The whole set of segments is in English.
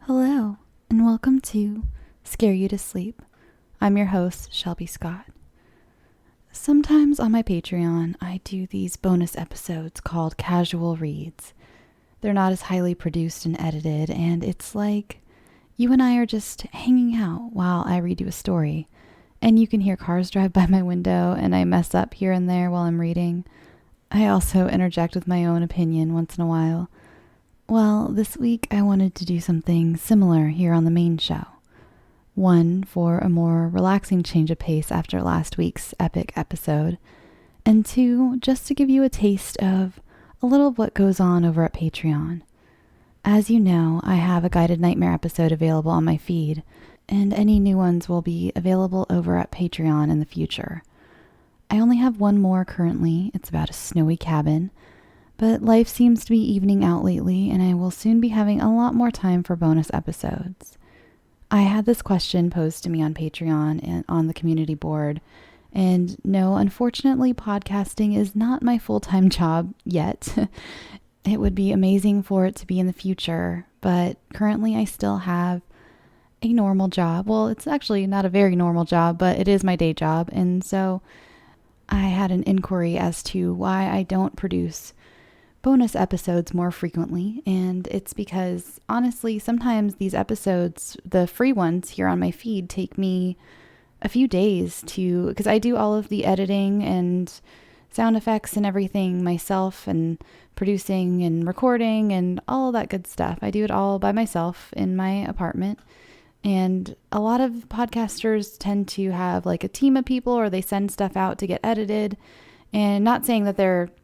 Hello, and welcome to Scare You to Sleep. I'm your host, Shelby Scott. Sometimes on my Patreon, I do these bonus episodes called Casual Reads. They're not as highly produced and edited, and it's like you and I are just hanging out while I read you a story. And you can hear cars drive by my window, and I mess up here and there while I'm reading. I also interject with my own opinion once in a while. Well, this week I wanted to do something similar here on the main show. One, for a more relaxing change of pace after last week's epic episode. And two, just to give you a taste of a little of what goes on over at Patreon. As you know, I have a guided nightmare episode available on my feed, and any new ones will be available over at Patreon in the future. I only have one more currently. It's about a snowy cabin. But life seems to be evening out lately, and I will soon be having a lot more time for bonus episodes. I had this question posed to me on Patreon and on the community board, and no, unfortunately, podcasting is not my full-time job yet. It would be amazing for it to be in the future, but currently I still have a normal job. Well, it's actually not a very normal job, but it is my day job, and so I had an inquiry as to why I don't produce bonus episodes more frequently, and it's because honestly sometimes these episodes, the free ones here on my feed, take me a few days to, because I do all of the editing and sound effects and everything myself, and producing and recording and all that good stuff. I do it all by myself in my apartment, and a lot of podcasters tend to have like a team of people, or they send stuff out to get edited. And not saying that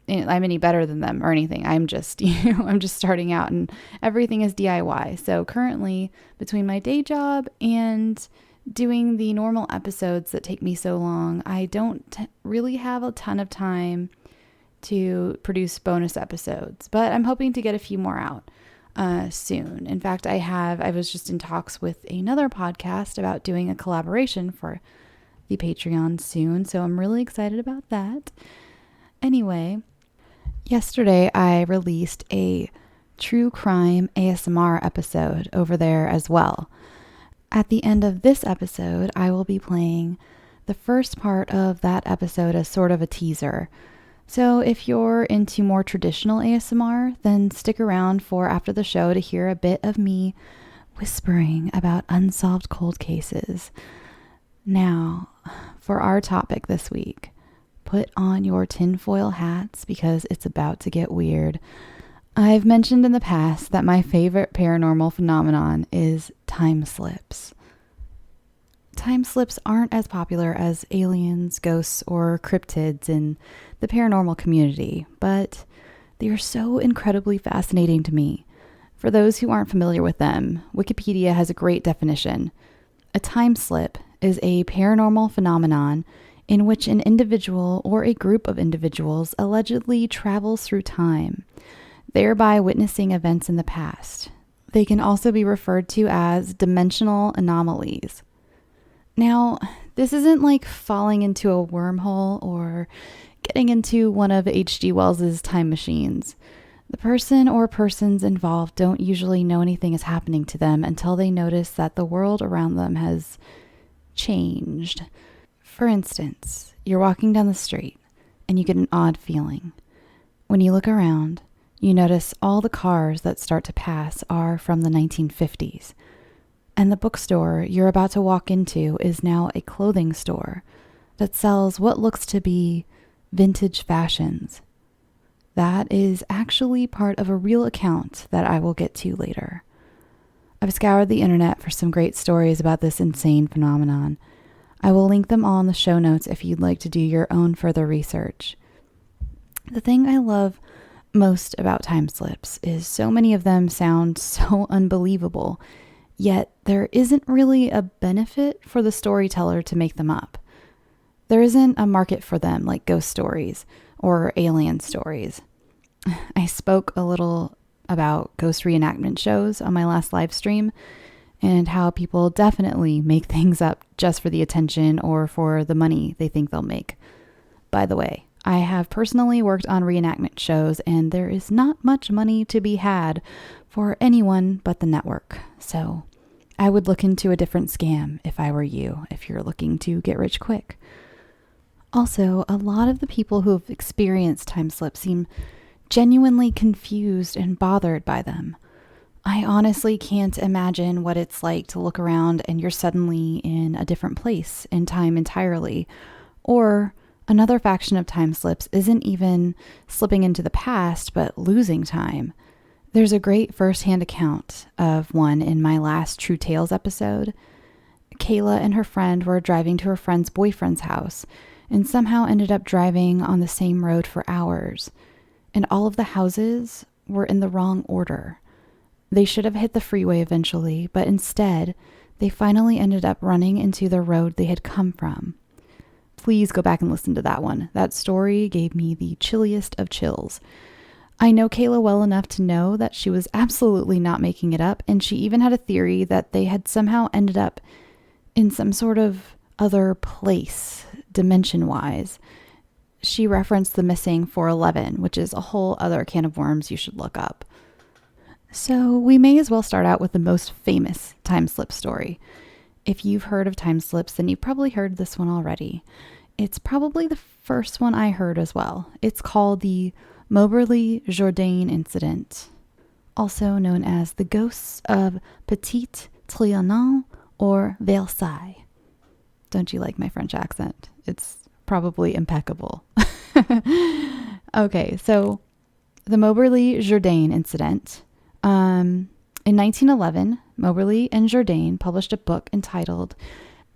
I'm any better than them or anything. I'm just, I'm just starting out, and everything is DIY. So currently, between my day job and doing the normal episodes that take me so long, I don't really have a ton of time to produce bonus episodes. But I'm hoping to get a few more out soon. In fact, I was just in talks with another podcast about doing a collaboration for the Patreon soon. So I'm really excited about that. Anyway, yesterday I released a true crime ASMR episode over there as well. At the end of this episode, I will be playing the first part of that episode as sort of a teaser. So if you're into more traditional ASMR, then stick around for after the show to hear a bit of me whispering about unsolved cold cases. Now, for our topic this week, put on your tinfoil hats because it's about to get weird. I've mentioned in the past that my favorite paranormal phenomenon is time slips. Time slips aren't as popular as aliens, ghosts, or cryptids in the paranormal community, but they are so incredibly fascinating to me. For those who aren't familiar with them, Wikipedia has a great definition. A time slip is a paranormal phenomenon in which an individual or a group of individuals allegedly travels through time, thereby witnessing events in the past. They can also be referred to as dimensional anomalies. Now, this isn't like falling into a wormhole or getting into one of H.G. Wells's time machines. The person or persons involved don't usually know anything is happening to them until they notice that the world around them has changed. For instance, you're walking down the street and you get an odd feeling. When you look around, you notice all the cars that start to pass are from the 1950s. And the bookstore you're about to walk into is now a clothing store that sells what looks to be vintage fashions. That is actually part of a real account that I will get to later. I've scoured the internet for some great stories about this insane phenomenon. I will link them all in the show notes if you'd like to do your own further research. The thing I love most about time slips is so many of them sound so unbelievable, yet there isn't really a benefit for the storyteller to make them up. There isn't a market for them like ghost stories or alien stories. I spoke a little about ghost reenactment shows on my last live stream, and how people definitely make things up just for the attention or for the money they think they'll make. By the way, I have personally worked on reenactment shows, and there is not much money to be had for anyone but the network. So I would look into a different scam if I were you, if you're looking to get rich quick. Also, a lot of the people who have experienced time slips seem genuinely confused and bothered by them. I honestly can't imagine what it's like to look around and you're suddenly in a different place in time entirely. Or another faction of time slips isn't even slipping into the past, but losing time. There's a great first-hand account of one in my last True Tales episode. Kayla and her friend were driving to her friend's boyfriend's house and somehow ended up driving on the same road for hours. And all of the houses were in the wrong order. They should have hit the freeway eventually, but instead, they finally ended up running into the road they had come from. Please go back and listen to that one. That story gave me the chilliest of chills. I know Kayla well enough to know that she was absolutely not making it up, and she even had a theory that they had somehow ended up in some sort of other place, dimension-wise. She referenced the missing 411, which is a whole other can of worms you should look up. So we may as well start out with the most famous time slip story. If you've heard of time slips, then you've probably heard this one already. It's probably the first one I heard as well. It's called the Moberly Jourdain Incident, also known as the Ghosts of Petit Trianon or Versailles. Don't you like my French accent? It's probably impeccable. Okay, so the Moberly Jourdain Incident. In 1911, Moberly and Jourdain published a book entitled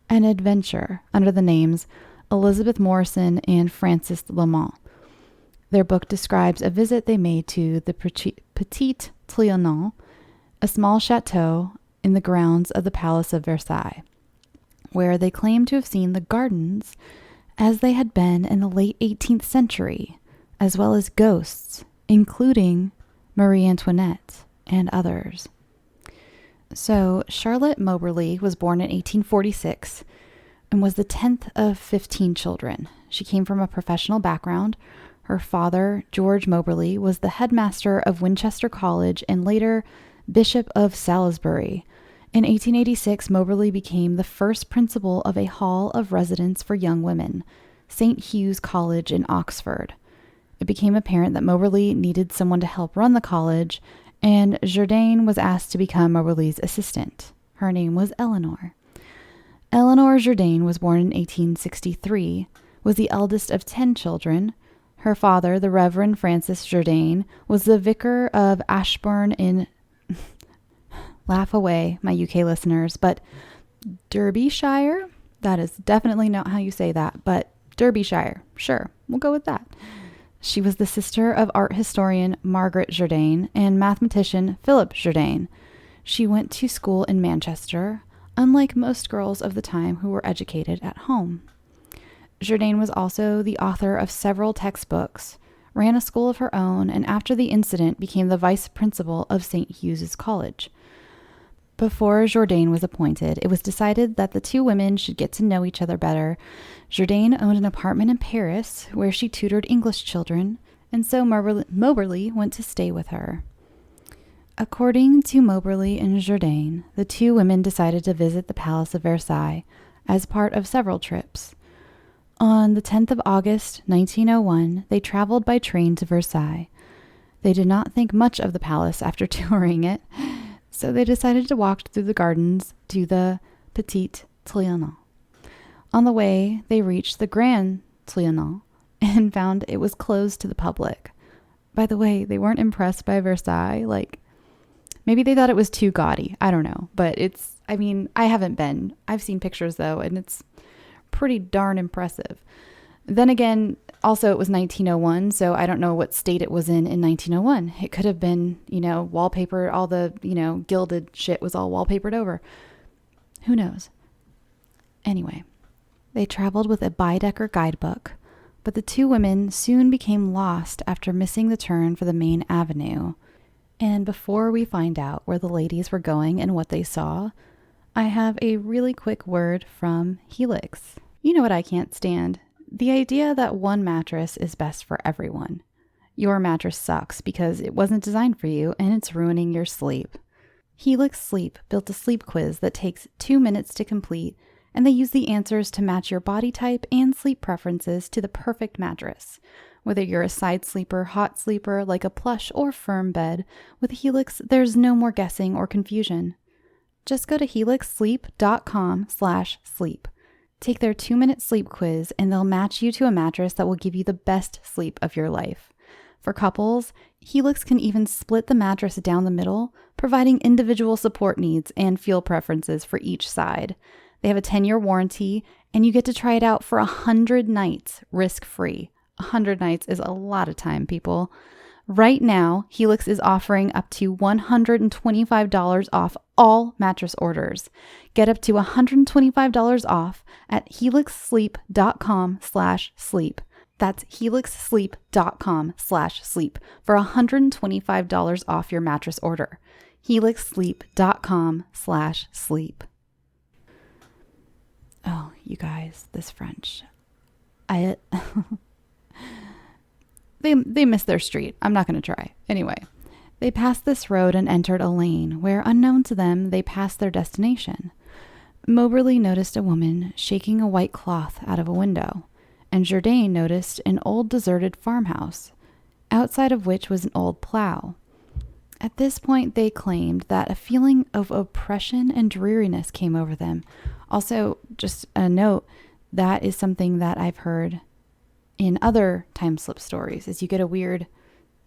An Adventure under the names Elizabeth Morrison and Francis Lamont. Their book describes a visit they made to the Petit Trianon, a small chateau in the grounds of the Palace of Versailles, where they claimed to have seen the gardens as they had been in the late 18th century, as well as ghosts, including Marie Antoinette and others. So Charlotte Moberly was born in 1846 and was the 10th of 15 children. She came from a professional background. Her father, George Moberly, was the headmaster of Winchester College and later Bishop of Salisbury. In 1886, Moberly became the first principal of a hall of residence for young women, St. Hugh's College in Oxford. It became apparent that Moberly needed someone to help run the college, and Jourdain was asked to become Moberly's assistant. Her name was Eleanor. Eleanor Jourdain was born in 1863, was the eldest of 10 children. Her father, the Reverend Francis Jourdain, was the vicar of Ashbourne in, laugh away, my UK listeners, but Derbyshire? That is definitely not how you say that, but Derbyshire. Sure, we'll go with that. She was the sister of art historian Margaret Jourdain and mathematician Philip Jourdain. She went to school in Manchester, unlike most girls of the time who were educated at home. Jourdain was also the author of several textbooks, ran a school of her own, and after the incident became the vice principal of St. Hugh's College. Before Jourdain was appointed, it was decided that the two women should get to know each other better. Jourdain owned an apartment in Paris where she tutored English children, and so Moberly went to stay with her. According to Moberly and Jourdain, the two women decided to visit the Palace of Versailles as part of several trips. On the 10th of August, 1901, they traveled by train to Versailles. They did not think much of the palace after touring it, so they decided to walk through the gardens to the Petit Trianon. On the way, they reached the Grand Trianon and found it was closed to the public. By the way, they weren't impressed by Versailles. Maybe they thought it was too gaudy. I don't know. But I haven't been. I've seen pictures though, and it's pretty darn impressive. Then again, also it was 1901, so I don't know what state it was in 1901. It could have been, wallpaper, all the, gilded shit was all wallpapered over. Who knows? Anyway, they traveled with a Baedeker guidebook, but the two women soon became lost after missing the turn for the main avenue. And before we find out where the ladies were going and what they saw, I have a really quick word from Helix. You know what I can't stand? the idea that one mattress is best for everyone. Your mattress sucks because it wasn't designed for you and it's ruining your sleep. Helix Sleep built a sleep quiz that takes 2 minutes to complete, and they use the answers to match your body type and sleep preferences to the perfect mattress. Whether you're a side sleeper, hot sleeper, like a plush or firm bed, with Helix, there's no more guessing or confusion. Just go to helixsleep.com/sleep. Take their 2-minute sleep quiz and they'll match you to a mattress that will give you the best sleep of your life. For couples, Helix can even split the mattress down the middle, providing individual support needs and feel preferences for each side. They have a 10-year warranty, and you get to try it out for 100 nights risk-free. 100 nights is a lot of time, people. Right now, Helix is offering up to $125 off all mattress orders. Get up to $125 off at helixsleep.com/sleep. That's helixsleep.com/sleep for $125 off your mattress order. helixsleep.com/sleep. Oh, you guys, this French. They missed their street. I'm not going to try. Anyway, they passed this road and entered a lane where, unknown to them, they passed their destination. Moberly noticed a woman shaking a white cloth out of a window, and Jourdain noticed an old deserted farmhouse, outside of which was an old plow. At this point, they claimed that a feeling of oppression and dreariness came over them. Also, just a note, that is something that I've heard in other time slip stories, is you get a weird,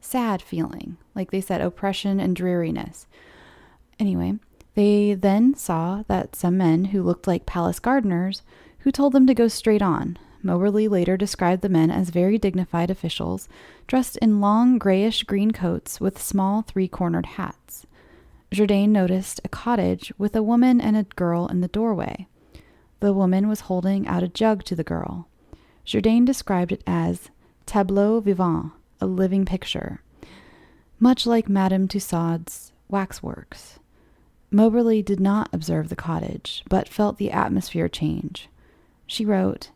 sad feeling. Like they said, oppression and dreariness. Anyway, they then saw that some men who looked like palace gardeners who told them to go straight on. Moberly later described the men as very dignified officials, dressed in long grayish-green coats with small 3-cornered hats. Jourdain noticed a cottage with a woman and a girl in the doorway. The woman was holding out a jug to the girl. Jourdain described it as tableau vivant, a living picture, much like Madame Tussaud's waxworks. Moberly did not observe the cottage, but felt the atmosphere change. She wrote,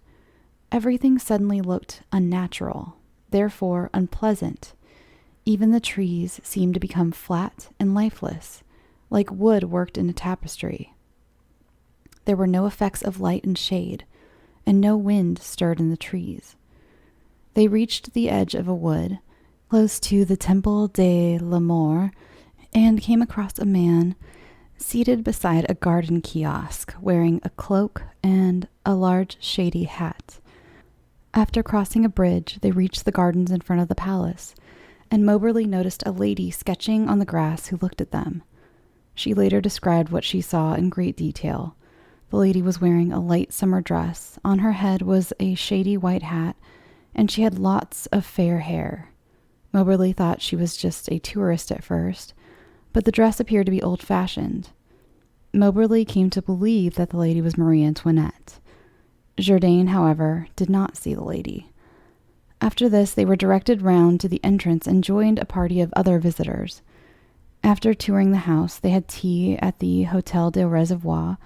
"Everything suddenly looked unnatural, therefore unpleasant. Even the trees seemed to become flat and lifeless, like wood worked in a tapestry. There were no effects of light and shade, and no wind stirred in the trees. They reached the edge of a wood, close to the Temple de l'Amour, and came across a man seated beside a garden kiosk, wearing a cloak and a large shady hat. After crossing a bridge, they reached the gardens in front of the palace, and Moberly noticed a lady sketching on the grass who looked at them. She later described what she saw in great detail. The lady was wearing a light summer dress. On her head was a shady white hat, and she had lots of fair hair. Moberly thought she was just a tourist at first, but the dress appeared to be old-fashioned. Moberly came to believe that the lady was Marie Antoinette. Jourdain, however, did not see the lady. After this, they were directed round to the entrance and joined a party of other visitors. After touring the house, they had tea at the Hotel des Reservoirs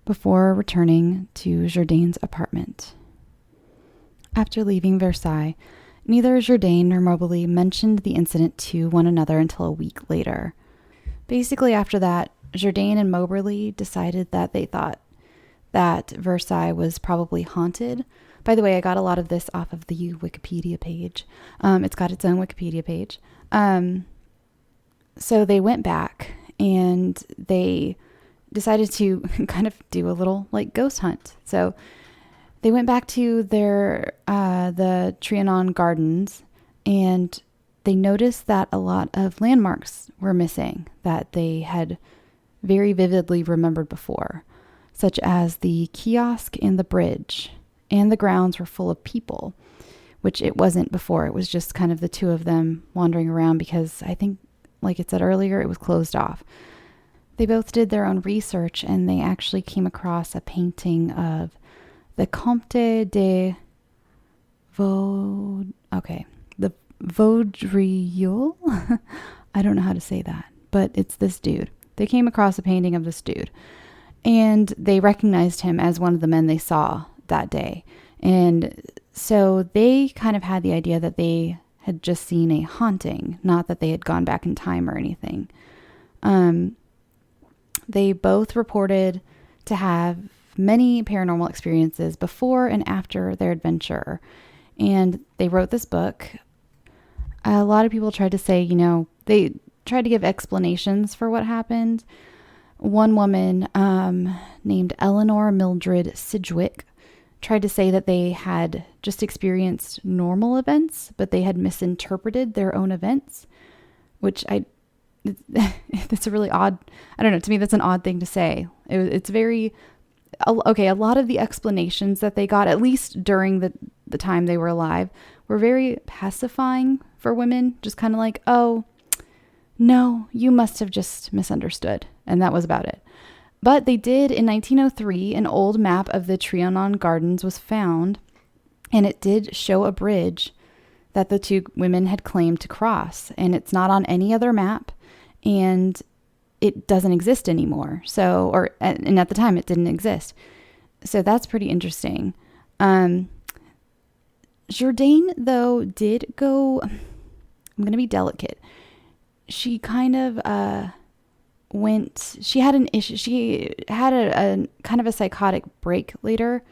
before returning to Jourdain's apartment. After leaving Versailles, neither Jourdain nor Moberly mentioned the incident to one another until a week later. Basically, after that, Jourdain and Moberly decided that they thought that Versailles was probably haunted. By the way, I got a lot of this off of the Wikipedia page. It's got its own Wikipedia page. So they went back and they decided to kind of do a little like ghost hunt. So they went back to their the Trianon Gardens, and they noticed that a lot of landmarks were missing that they had very vividly remembered before, such as the kiosk and the bridge, and the grounds were full of people, which it wasn't before. It was just kind of the two of them wandering around because I think, like it said earlier, it was closed off. They both did their own research, and they actually came across a painting of the Comte de the Vaudreuil. I don't know how to say that, but it's this dude. They came across a painting of this dude, and they recognized him as one of the men they saw that day. And So they kind of had the idea that they had just seen a haunting, not that they had gone back in time or anything. They both reported to have many paranormal experiences before and after their adventure. And they wrote this book. A lot of people tried to say, they tried to give explanations for what happened. One woman named Eleanor Mildred Sidgwick tried to say that they had just experienced normal events, but they had misinterpreted their own events, which it's a really odd, I don't know, to me that's an odd thing to say. It's very, okay, a lot of the explanations that they got, at least during the time they were alive, were very pacifying for women, just kind of like, oh, no, you must have just misunderstood. And that was about it. But they did, in 1903, an old map of the Trianon Gardens was found, and it did show a bridge that the two women had claimed to cross. And it's not on any other map, and it doesn't exist anymore. And at the time, it didn't exist. So that's pretty interesting. Jourdain, though, did go, I'm going to be delicate. She kind of she had an issue. She had a kind of a psychotic break later.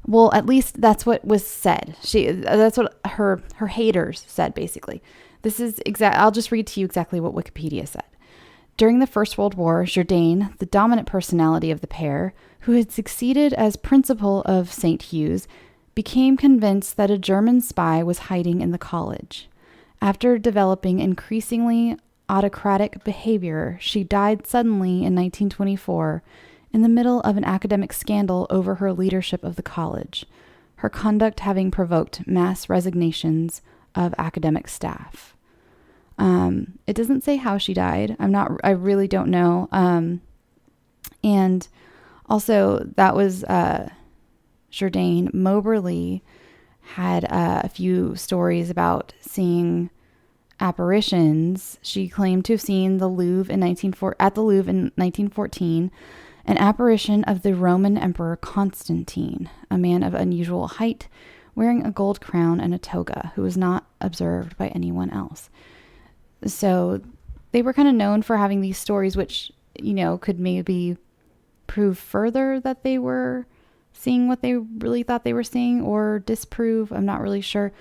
Well, at least that's what was said. That's what her haters said, basically. This is I'll just read to you exactly what Wikipedia said. During the First World War, Jourdain, the dominant personality of the pair, who had succeeded as principal of St. Hugh's, became convinced that a German spy was hiding in the college. After developing increasingly autocratic behavior, she died suddenly in 1924 in the middle of an academic scandal over her leadership of the college, her conduct having provoked mass resignations of academic staff. It doesn't say how she died. I really don't know. And also that was Jourdain. Moberly had a few stories about seeing apparitions. She claimed to have seen at the Louvre in 1914, an apparition of the Roman Emperor Constantine, a man of unusual height, wearing a gold crown and a toga, who was not observed by anyone else. So they were kind of known for having these stories, which, could maybe prove further that they were seeing what they really thought they were seeing, or disprove. I'm not really sure.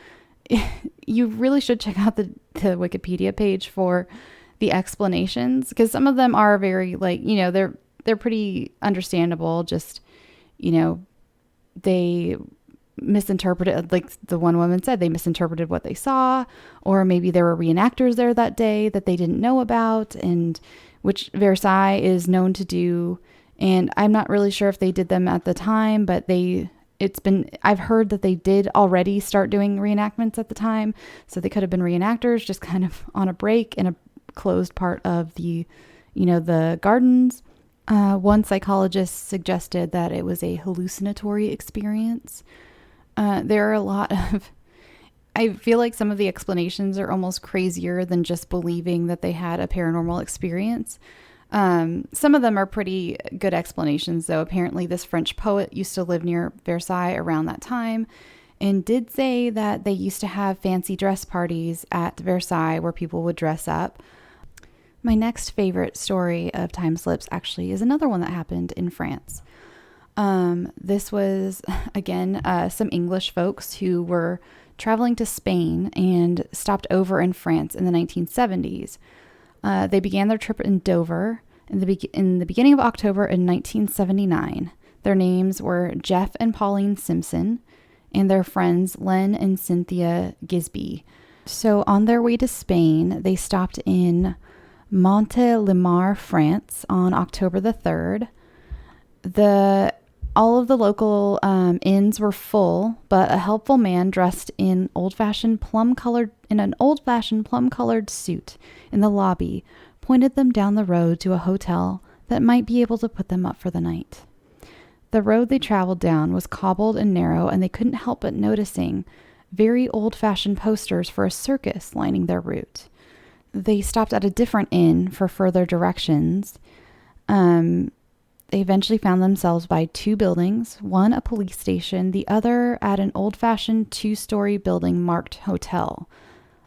You really should check out the Wikipedia page for the explanations, because some of them are very they're pretty understandable. Just, they misinterpreted, like the one woman said, they misinterpreted what they saw, or maybe there were reenactors there that day that they didn't know about, and which Versailles is known to do. And I'm not really sure if they did them at the time, but I've heard that they did already start doing reenactments at the time. So they could have been reenactors just kind of on a break in a closed part of the gardens. One psychologist suggested that it was a hallucinatory experience. There are a lot of, I feel like some of the explanations are almost crazier than just believing that they had a paranormal experience. Some of them are pretty good explanations, though. Apparently this French poet used to live near Versailles around that time, and did say that they used to have fancy dress parties at Versailles where people would dress up. My next favorite story of time slips actually is another one that happened in France. This was, again, some English folks who were traveling to Spain and stopped over in France in the 1970s. They began their trip in Dover in the beginning of October in 1979. Their names were Jeff and Pauline Simpson, and their friends Len and Cynthia Gisby. So on their way to Spain, they stopped in Montélimar, France on October the 3rd. All of the local inns were full, but a helpful man dressed in an old-fashioned plum-colored suit in the lobby pointed them down the road to a hotel that might be able to put them up for the night. The road they traveled down was cobbled and narrow, and they couldn't help but noticing very old-fashioned posters for a circus lining their route. They stopped at a different inn for further directions. They eventually found themselves by two buildings, one a police station, the other at an old-fashioned two-story building marked hotel.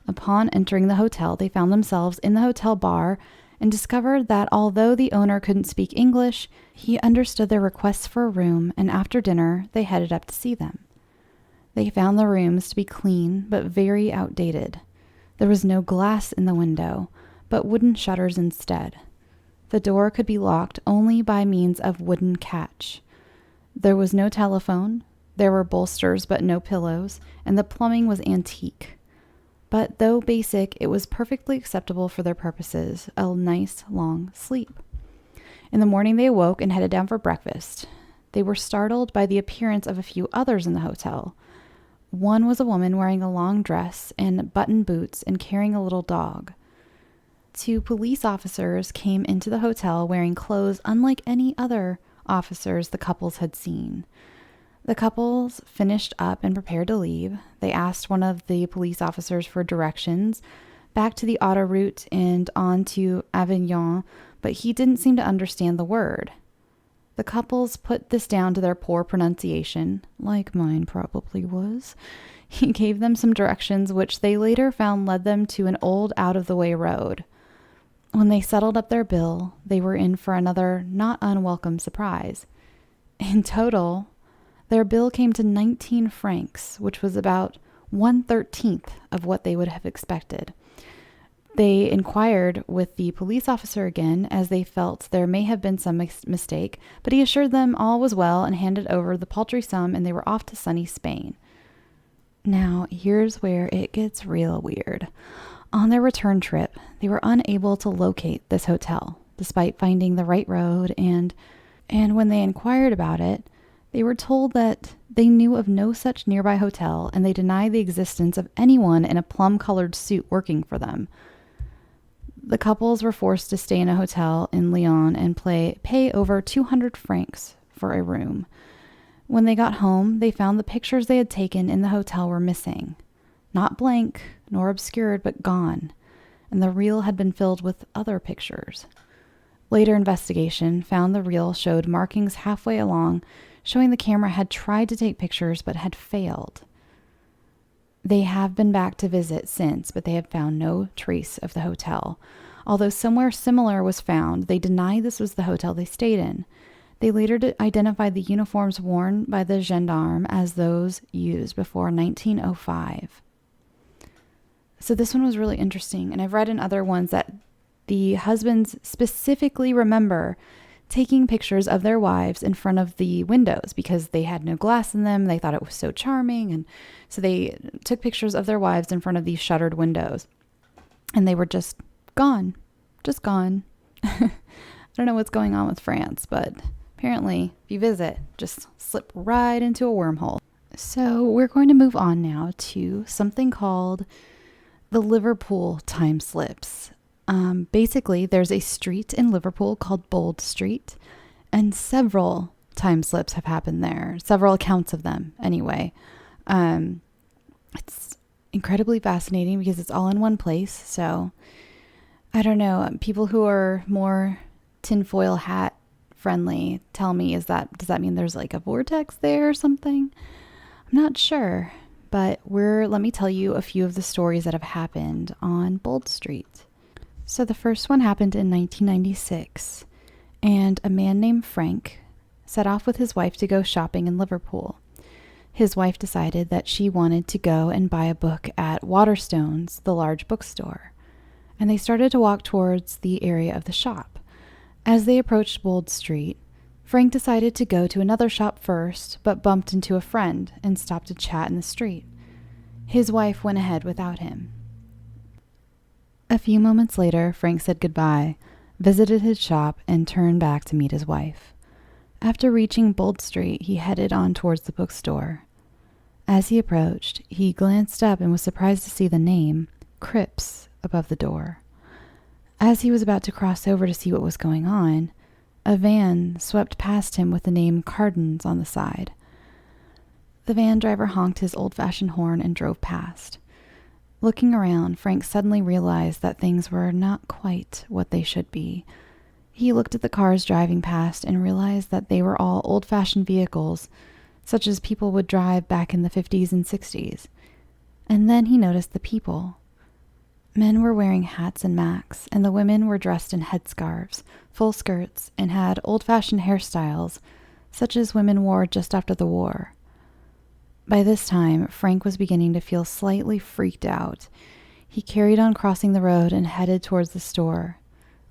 Upon entering the hotel, they found themselves in the hotel bar and discovered that although the owner couldn't speak English, he understood their requests for a room, and after dinner, they headed up to see them. They found the rooms to be clean, but very outdated. There was no glass in the window, but wooden shutters instead. The door could be locked only by means of wooden catch. There was no telephone, there were bolsters but no pillows, and the plumbing was antique. But though basic, it was perfectly acceptable for their purposes, a nice long sleep. In the morning they awoke and headed down for breakfast. They were startled by the appearance of a few others in the hotel. One was a woman wearing a long dress and button boots and carrying a little dog. Two police officers came into the hotel wearing clothes unlike any other officers the couples had seen. The couples finished up and prepared to leave. They asked one of the police officers for directions back to the autoroute and on to Avignon, but he didn't seem to understand the word. The couples put this down to their poor pronunciation, like mine probably was. He gave them some directions, which they later found led them to an old out-of-the-way road. When they settled up their bill, they were in for another not unwelcome surprise. In total, their bill came to 19 francs, which was about 1/13 of what they would have expected. They inquired with the police officer again, as they felt there may have been some mistake, but he assured them all was well and handed over the paltry sum, and they were off to sunny Spain. Now, here's where it gets real weird. On their return trip, they were unable to locate this hotel, despite finding the right road, and when they inquired about it, they were told that they knew of no such nearby hotel, and they denied the existence of anyone in a plum-colored suit working for them. The couples were forced to stay in a hotel in Lyon and pay over 200 francs for a room. When they got home, they found the pictures they had taken in the hotel were missing. Not blank, nor obscured, but gone, and the reel had been filled with other pictures. Later investigation found the reel showed markings halfway along, showing the camera had tried to take pictures but had failed. They have been back to visit since, but they have found no trace of the hotel. Although somewhere similar was found, they deny this was the hotel they stayed in. They later identified the uniforms worn by the gendarme as those used before 1905. So this one was really interesting, and I've read in other ones that the husbands specifically remember taking pictures of their wives in front of the windows because they had no glass in them. They thought it was so charming, and so they took pictures of their wives in front of these shuttered windows, and they were just gone. I don't know what's going on with France, but apparently if you visit, just slip right into a wormhole. So we're going to move on now to something called the Liverpool time slips. Basically, there's a street in Liverpool called Bold Street, and several time slips have happened there. Several accounts of them, anyway. It's incredibly fascinating because it's all in one place. So, I don't know. People who are more tinfoil hat friendly tell me, does that mean there's like a vortex there or something? I'm not sure. But let me tell you a few of the stories that have happened on Bold Street. So the first one happened in 1996, and a man named Frank set off with his wife to go shopping in Liverpool. His wife decided that she wanted to go and buy a book at Waterstones, the large bookstore, and they started to walk towards the area of the shop. As they approached Bold Street, Frank decided to go to another shop first, but bumped into a friend and stopped to chat in the street. His wife went ahead without him. A few moments later, Frank said goodbye, visited his shop, and turned back to meet his wife. After reaching Bold Street, he headed on towards the bookstore. As he approached, he glanced up and was surprised to see the name, Cripps, above the door. As he was about to cross over to see what was going on, a van swept past him with the name Cardens on the side. The van driver honked his old-fashioned horn and drove past. Looking around, Frank suddenly realized that things were not quite what they should be. He looked at the cars driving past and realized that they were all old-fashioned vehicles, such as people would drive back in the 50s and 60s. And then he noticed the people. Men were wearing hats and macks, and the women were dressed in headscarves, full skirts, and had old-fashioned hairstyles, such as women wore just after the war. By this time, Frank was beginning to feel slightly freaked out. He carried on crossing the road and headed towards the store.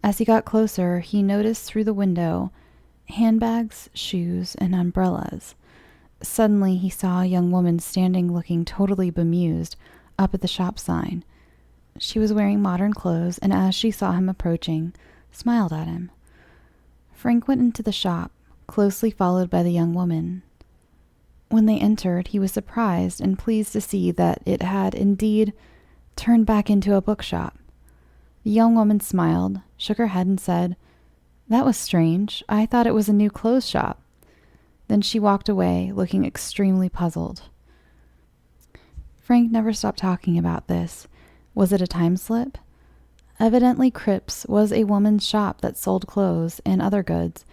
As he got closer, he noticed through the window handbags, shoes, and umbrellas. Suddenly, he saw a young woman standing looking totally bemused up at the shop sign. She was wearing modern clothes, and as she saw him approaching, smiled at him. Frank went into the shop, closely followed by the young woman. When they entered, he was surprised and pleased to see that it had indeed turned back into a bookshop. The young woman smiled, shook her head, and said, "That was strange. I thought it was a new clothes shop." Then she walked away, looking extremely puzzled. Frank never stopped talking about this. Was it a time slip? Evidently, Cripps was a woman's shop that sold clothes and other goods,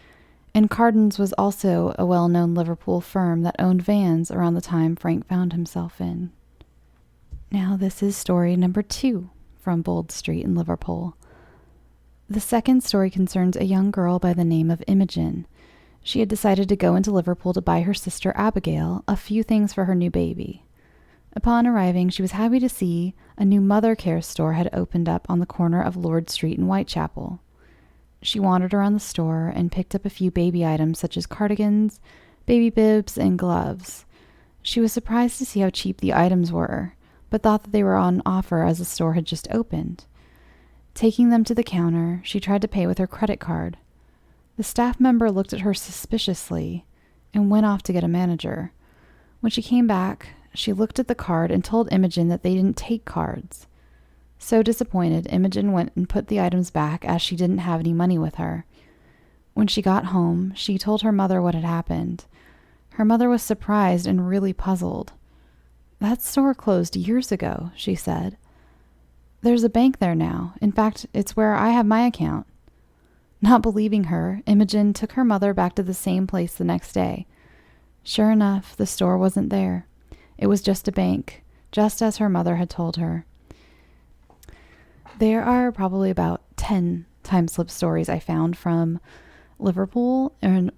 and Cardin's was also a well-known Liverpool firm that owned vans around the time Frank found himself in. Now this is story number 2 from Bold Street in Liverpool. The second story concerns a young girl by the name of Imogen. She had decided to go into Liverpool to buy her sister Abigail a few things for her new baby. Upon arriving, she was happy to see a new mother care store had opened up on the corner of Lord Street in Whitechapel. She wandered around the store and picked up a few baby items such as cardigans, baby bibs, and gloves. She was surprised to see how cheap the items were, but thought that they were on offer as the store had just opened. Taking them to the counter, she tried to pay with her credit card. The staff member looked at her suspiciously and went off to get a manager. When she came back, she looked at the card and told Imogen that they didn't take cards. So disappointed, Imogen went and put the items back as she didn't have any money with her. When she got home, she told her mother what had happened. Her mother was surprised and really puzzled. "That store closed years ago," she said. "There's a bank there now. In fact, it's where I have my account." Not believing her, Imogen took her mother back to the same place the next day. Sure enough, the store wasn't there. It was just a bank, just as her mother had told her. There are probably about 10 time slip stories I found from Liverpool, and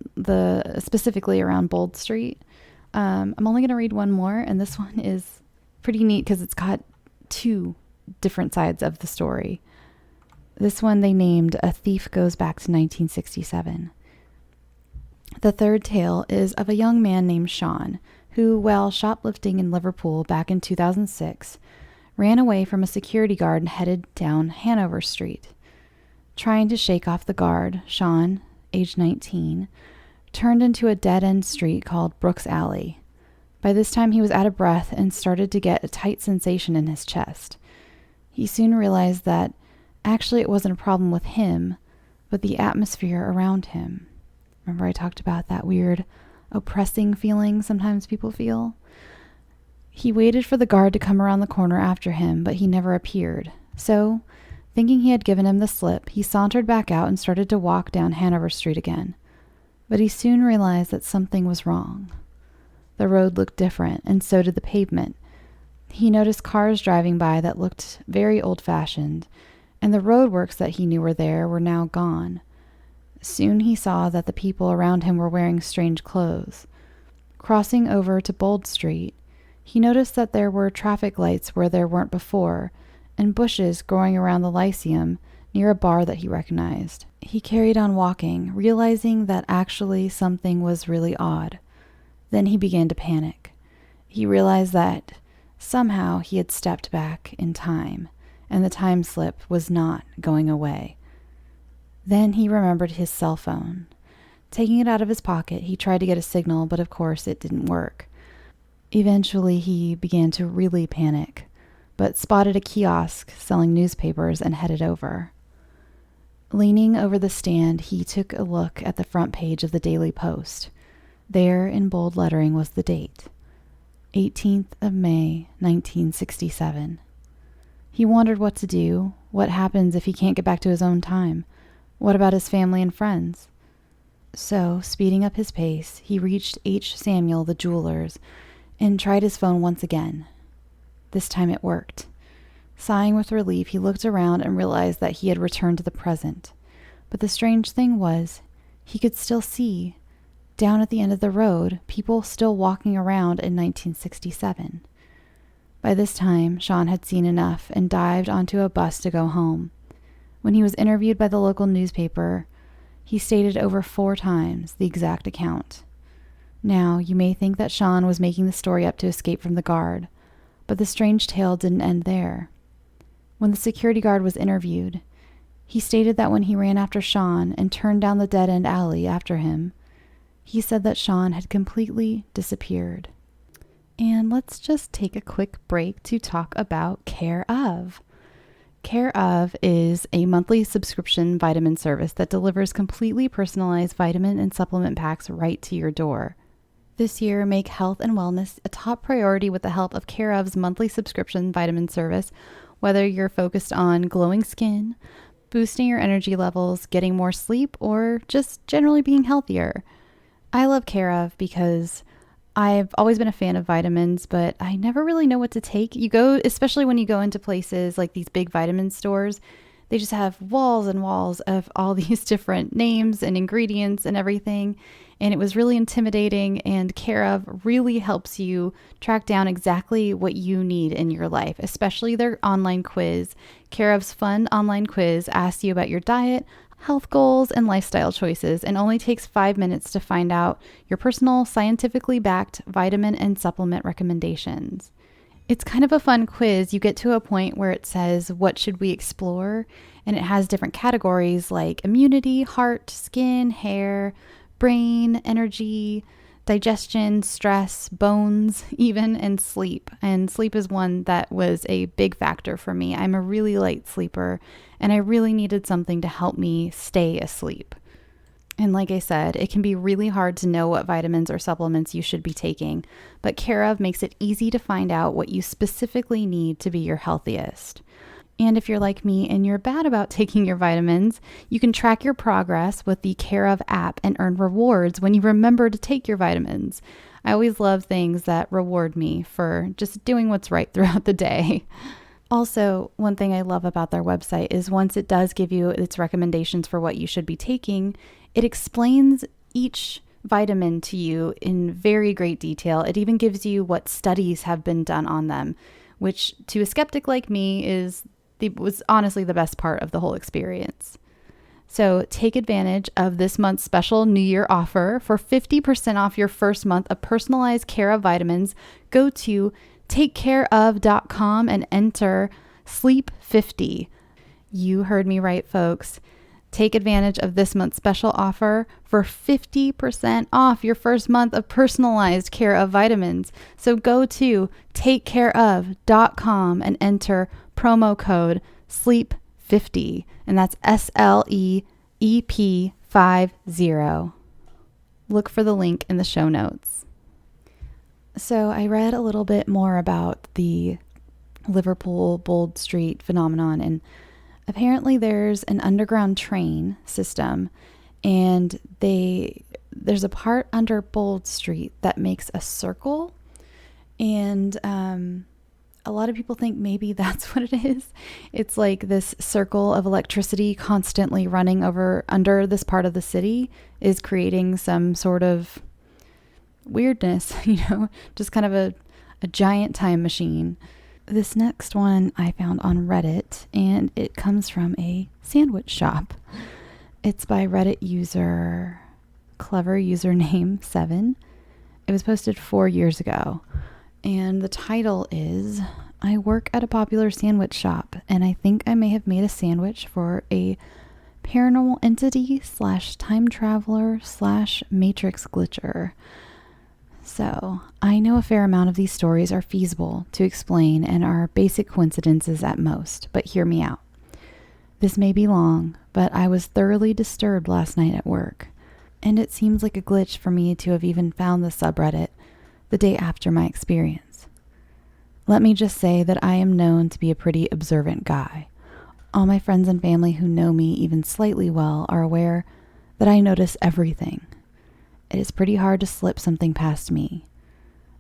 specifically around Bold Street. I'm only going to read one more, and this one is pretty neat because it's got 2 different sides of the story. This one they named "A Thief Goes Back to 1967. The third tale is of a young man named Sean, who, while shoplifting in Liverpool back in 2006, ran away from a security guard and headed down Hanover Street. Trying to shake off the guard, Sean, age 19, turned into a dead-end street called Brooks Alley. By this time, he was out of breath and started to get a tight sensation in his chest. He soon realized that actually it wasn't a problem with him, but the atmosphere around him. Remember I talked about that weird, oppressing feeling sometimes people feel? He waited for the guard to come around the corner after him, but he never appeared. So, thinking he had given him the slip, he sauntered back out and started to walk down Hanover Street again. But he soon realized that something was wrong. The road looked different, and so did the pavement. He noticed cars driving by that looked very old-fashioned, and the roadworks that he knew were there were now gone. Soon he saw that the people around him were wearing strange clothes. Crossing over to Bold Street, he noticed that there were traffic lights where there weren't before, and bushes growing around the Lyceum near a bar that he recognized. He carried on walking, realizing that actually something was really odd. Then he began to panic. He realized that somehow he had stepped back in time, and the time slip was not going away. Then he remembered his cell phone. Taking it out of his pocket, he tried to get a signal, but of course it didn't work. Eventually, he began to really panic, but spotted a kiosk selling newspapers and headed over. Leaning over the stand, he took a look at the front page of the Daily Post. There, in bold lettering, was the date, 18th of May, 1967. He wondered what to do. What happens if he can't get back to his own time? What about his family and friends? So, speeding up his pace, he reached H. Samuel, the jeweler's, and tried his phone once again. This time it worked. Sighing with relief, he looked around and realized that he had returned to the present. But the strange thing was, he could still see, down at the end of the road, people still walking around in 1967. By this time, Sean had seen enough and dived onto a bus to go home. When he was interviewed by the local newspaper, he stated over 4 times the exact account. Now, you may think that Sean was making the story up to escape from the guard, but the strange tale didn't end there. When the security guard was interviewed, he stated that when he ran after Sean and turned down the dead-end alley after him, he said that Sean had completely disappeared. And let's just take a quick break to talk about Care of. Care of is a monthly subscription vitamin service that delivers completely personalized vitamin and supplement packs right to your door. This year, make health and wellness a top priority with the help of Care of's monthly subscription vitamin service, whether you're focused on glowing skin, boosting your energy levels, getting more sleep, or just generally being healthier. I love Care of because I've always been a fan of vitamins, but I never really know what to take. Especially when you go into places like these big vitamin stores, they just have walls and walls of all these different names and ingredients and everything. And it was really intimidating, and Care of really helps you track down exactly what you need in your life, especially their online quiz. Care of's fun online quiz asks you about your diet, health goals, and lifestyle choices, and only takes 5 minutes to find out your personal, scientifically backed vitamin and supplement recommendations. It's kind of a fun quiz. You get to a point where it says, what should we explore? And it has different categories like immunity, heart, skin, hair, brain, energy, digestion, stress, bones, even, and sleep. And sleep is one that was a big factor for me. I'm a really light sleeper, and I really needed something to help me stay asleep. And like I said, it can be really hard to know what vitamins or supplements you should be taking, but Care of makes it easy to find out what you specifically need to be your healthiest. And if you're like me and you're bad about taking your vitamins, you can track your progress with the Care of app and earn rewards when you remember to take your vitamins. I always love things that reward me for just doing what's right throughout the day. Also, one thing I love about their website is once it does give you its recommendations for what you should be taking, it explains each vitamin to you in very great detail. It even gives you what studies have been done on them, which to a skeptic like me was honestly the best part of the whole experience. So take advantage of this month's special New Year offer. For 50% off your first month of personalized Care of vitamins, go to takecareof.com and enter SLEEP50. You heard me right, folks. Take advantage of this month's special offer for 50% off your first month of personalized Care of vitamins. So go to takecareof.com and enter promo code SLEEP50, and that's SLEEP50. Look for the link in the show notes. So I read a little bit more about the Liverpool Bold Street phenomenon, and apparently there's an underground train system, and there's a part under Bold Street that makes a circle, and a lot of people think maybe that's what it is. It's like this circle of electricity constantly running under this part of the city is creating some sort of weirdness, just kind of a giant time machine. This next one I found on Reddit, and it comes from a sandwich shop. It's by Reddit user, clever username 7. It was posted 4 years ago. And the title is, I work at a popular sandwich shop, and I think I may have made a sandwich for a paranormal entity / time traveler / matrix glitcher. So, I know a fair amount of these stories are feasible to explain and are basic coincidences at most, but hear me out. This may be long, but I was thoroughly disturbed last night at work, and it seems like a glitch for me to have even found the subreddit the day after my experience. Let me just say that I am known to be a pretty observant guy. All my friends and family who know me even slightly well are aware that I notice everything. It is pretty hard to slip something past me.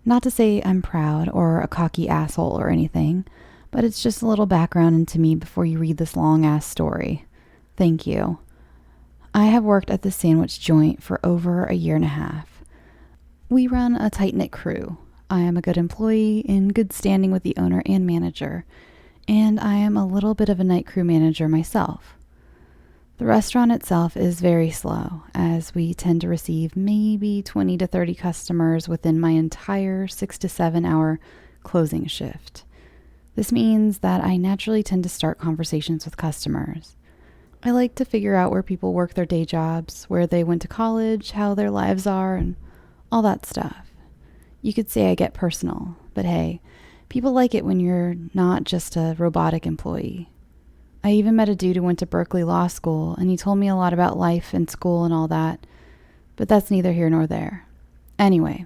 Not to say I'm proud or a cocky asshole or anything, but it's just a little background into me before you read this long-ass story. Thank you. I have worked at this sandwich joint for over a year and a half. We run a tight-knit crew. I am a good employee in good standing with the owner and manager, and I am a little bit of a night crew manager myself. The restaurant itself is very slow, as we tend to receive maybe 20 to 30 customers within my entire 6 to 7 hour closing shift. This means that I naturally tend to start conversations with customers. I like to figure out where people work their day jobs, where they went to college, how their lives are, and all that stuff. You could say I get personal, but hey, people like it when you're not just a robotic employee. I even met a dude who went to Berkeley Law School, and he told me a lot about life and school and all that, but that's neither here nor there. Anyway,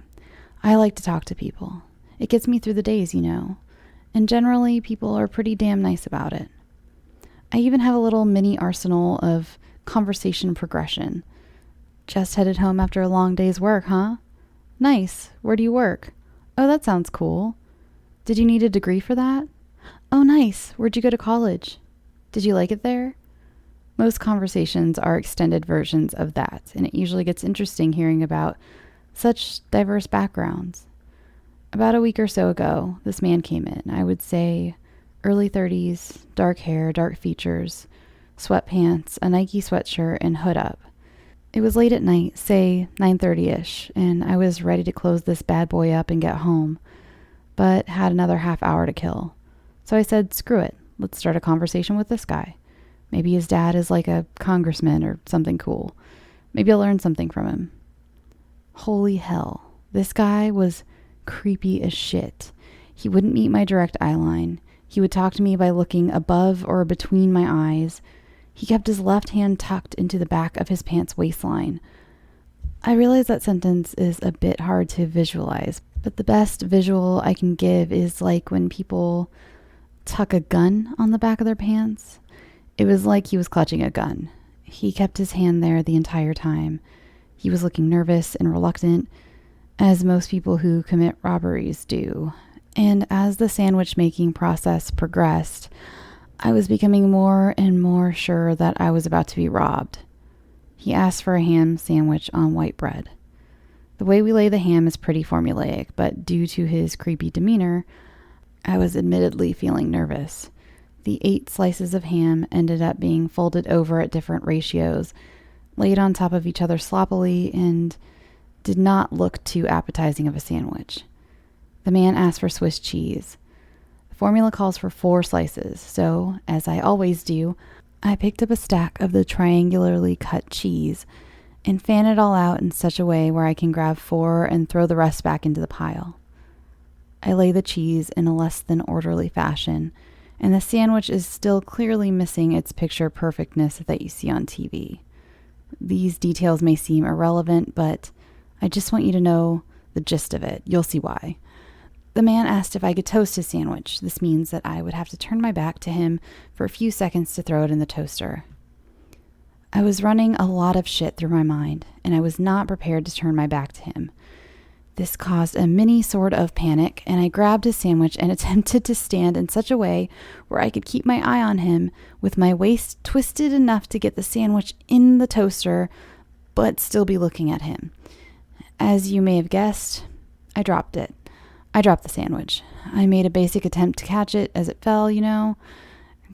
I like to talk to people. It gets me through the days, you know, and generally people are pretty damn nice about it. I even have a little mini arsenal of conversation progression. Just headed home after a long day's work, huh? Nice. Where do you work? Oh, that sounds cool. Did you need a degree for that? Oh, nice. Where'd you go to college? Did you like it there? Most conversations are extended versions of that, and it usually gets interesting hearing about such diverse backgrounds. About a week or so ago, this man came in. I would say early 30s, dark hair, dark features, sweatpants, a Nike sweatshirt, and hood up. It was late at night, say 9:30ish, and I was ready to close this bad boy up and get home, but had another half hour to kill. So I said, screw it, let's start a conversation with this guy. Maybe his dad is like a congressman or something cool. Maybe I'll learn something from him. Holy hell, this guy was creepy as shit. He wouldn't meet my direct eye line. He would talk to me by looking above or between my eyes. He kept his left hand tucked into the back of his pants waistline. I realize that sentence is a bit hard to visualize, but the best visual I can give is like when people tuck a gun on the back of their pants. It was like he was clutching a gun. He kept his hand there the entire time. He was looking nervous and reluctant, as most people who commit robberies do. And as the sandwich making process progressed, I was becoming more and more sure that I was about to be robbed. He asked for a ham sandwich on white bread. The way we lay the ham is pretty formulaic, but due to his creepy demeanor, I was admittedly feeling nervous. The 8 slices of ham ended up being folded over at different ratios, laid on top of each other sloppily, and did not look too appetizing of a sandwich. The man asked for Swiss cheese. The formula calls for 4 slices, so, as I always do, I picked up a stack of the triangularly cut cheese and fan it all out in such a way where I can grab 4 and throw the rest back into the pile. I lay the cheese in a less than orderly fashion, and the sandwich is still clearly missing its picture perfectness that you see on TV. These details may seem irrelevant, but I just want you to know the gist of it. You'll see why. The man asked if I could toast his sandwich. This means that I would have to turn my back to him for a few seconds to throw it in the toaster. I was running a lot of shit through my mind, and I was not prepared to turn my back to him. This caused a mini sort of panic, and I grabbed his sandwich and attempted to stand in such a way where I could keep my eye on him with my waist twisted enough to get the sandwich in the toaster, but still be looking at him. As you may have guessed, I dropped it. I dropped the sandwich. I made a basic attempt to catch it as it fell, you know,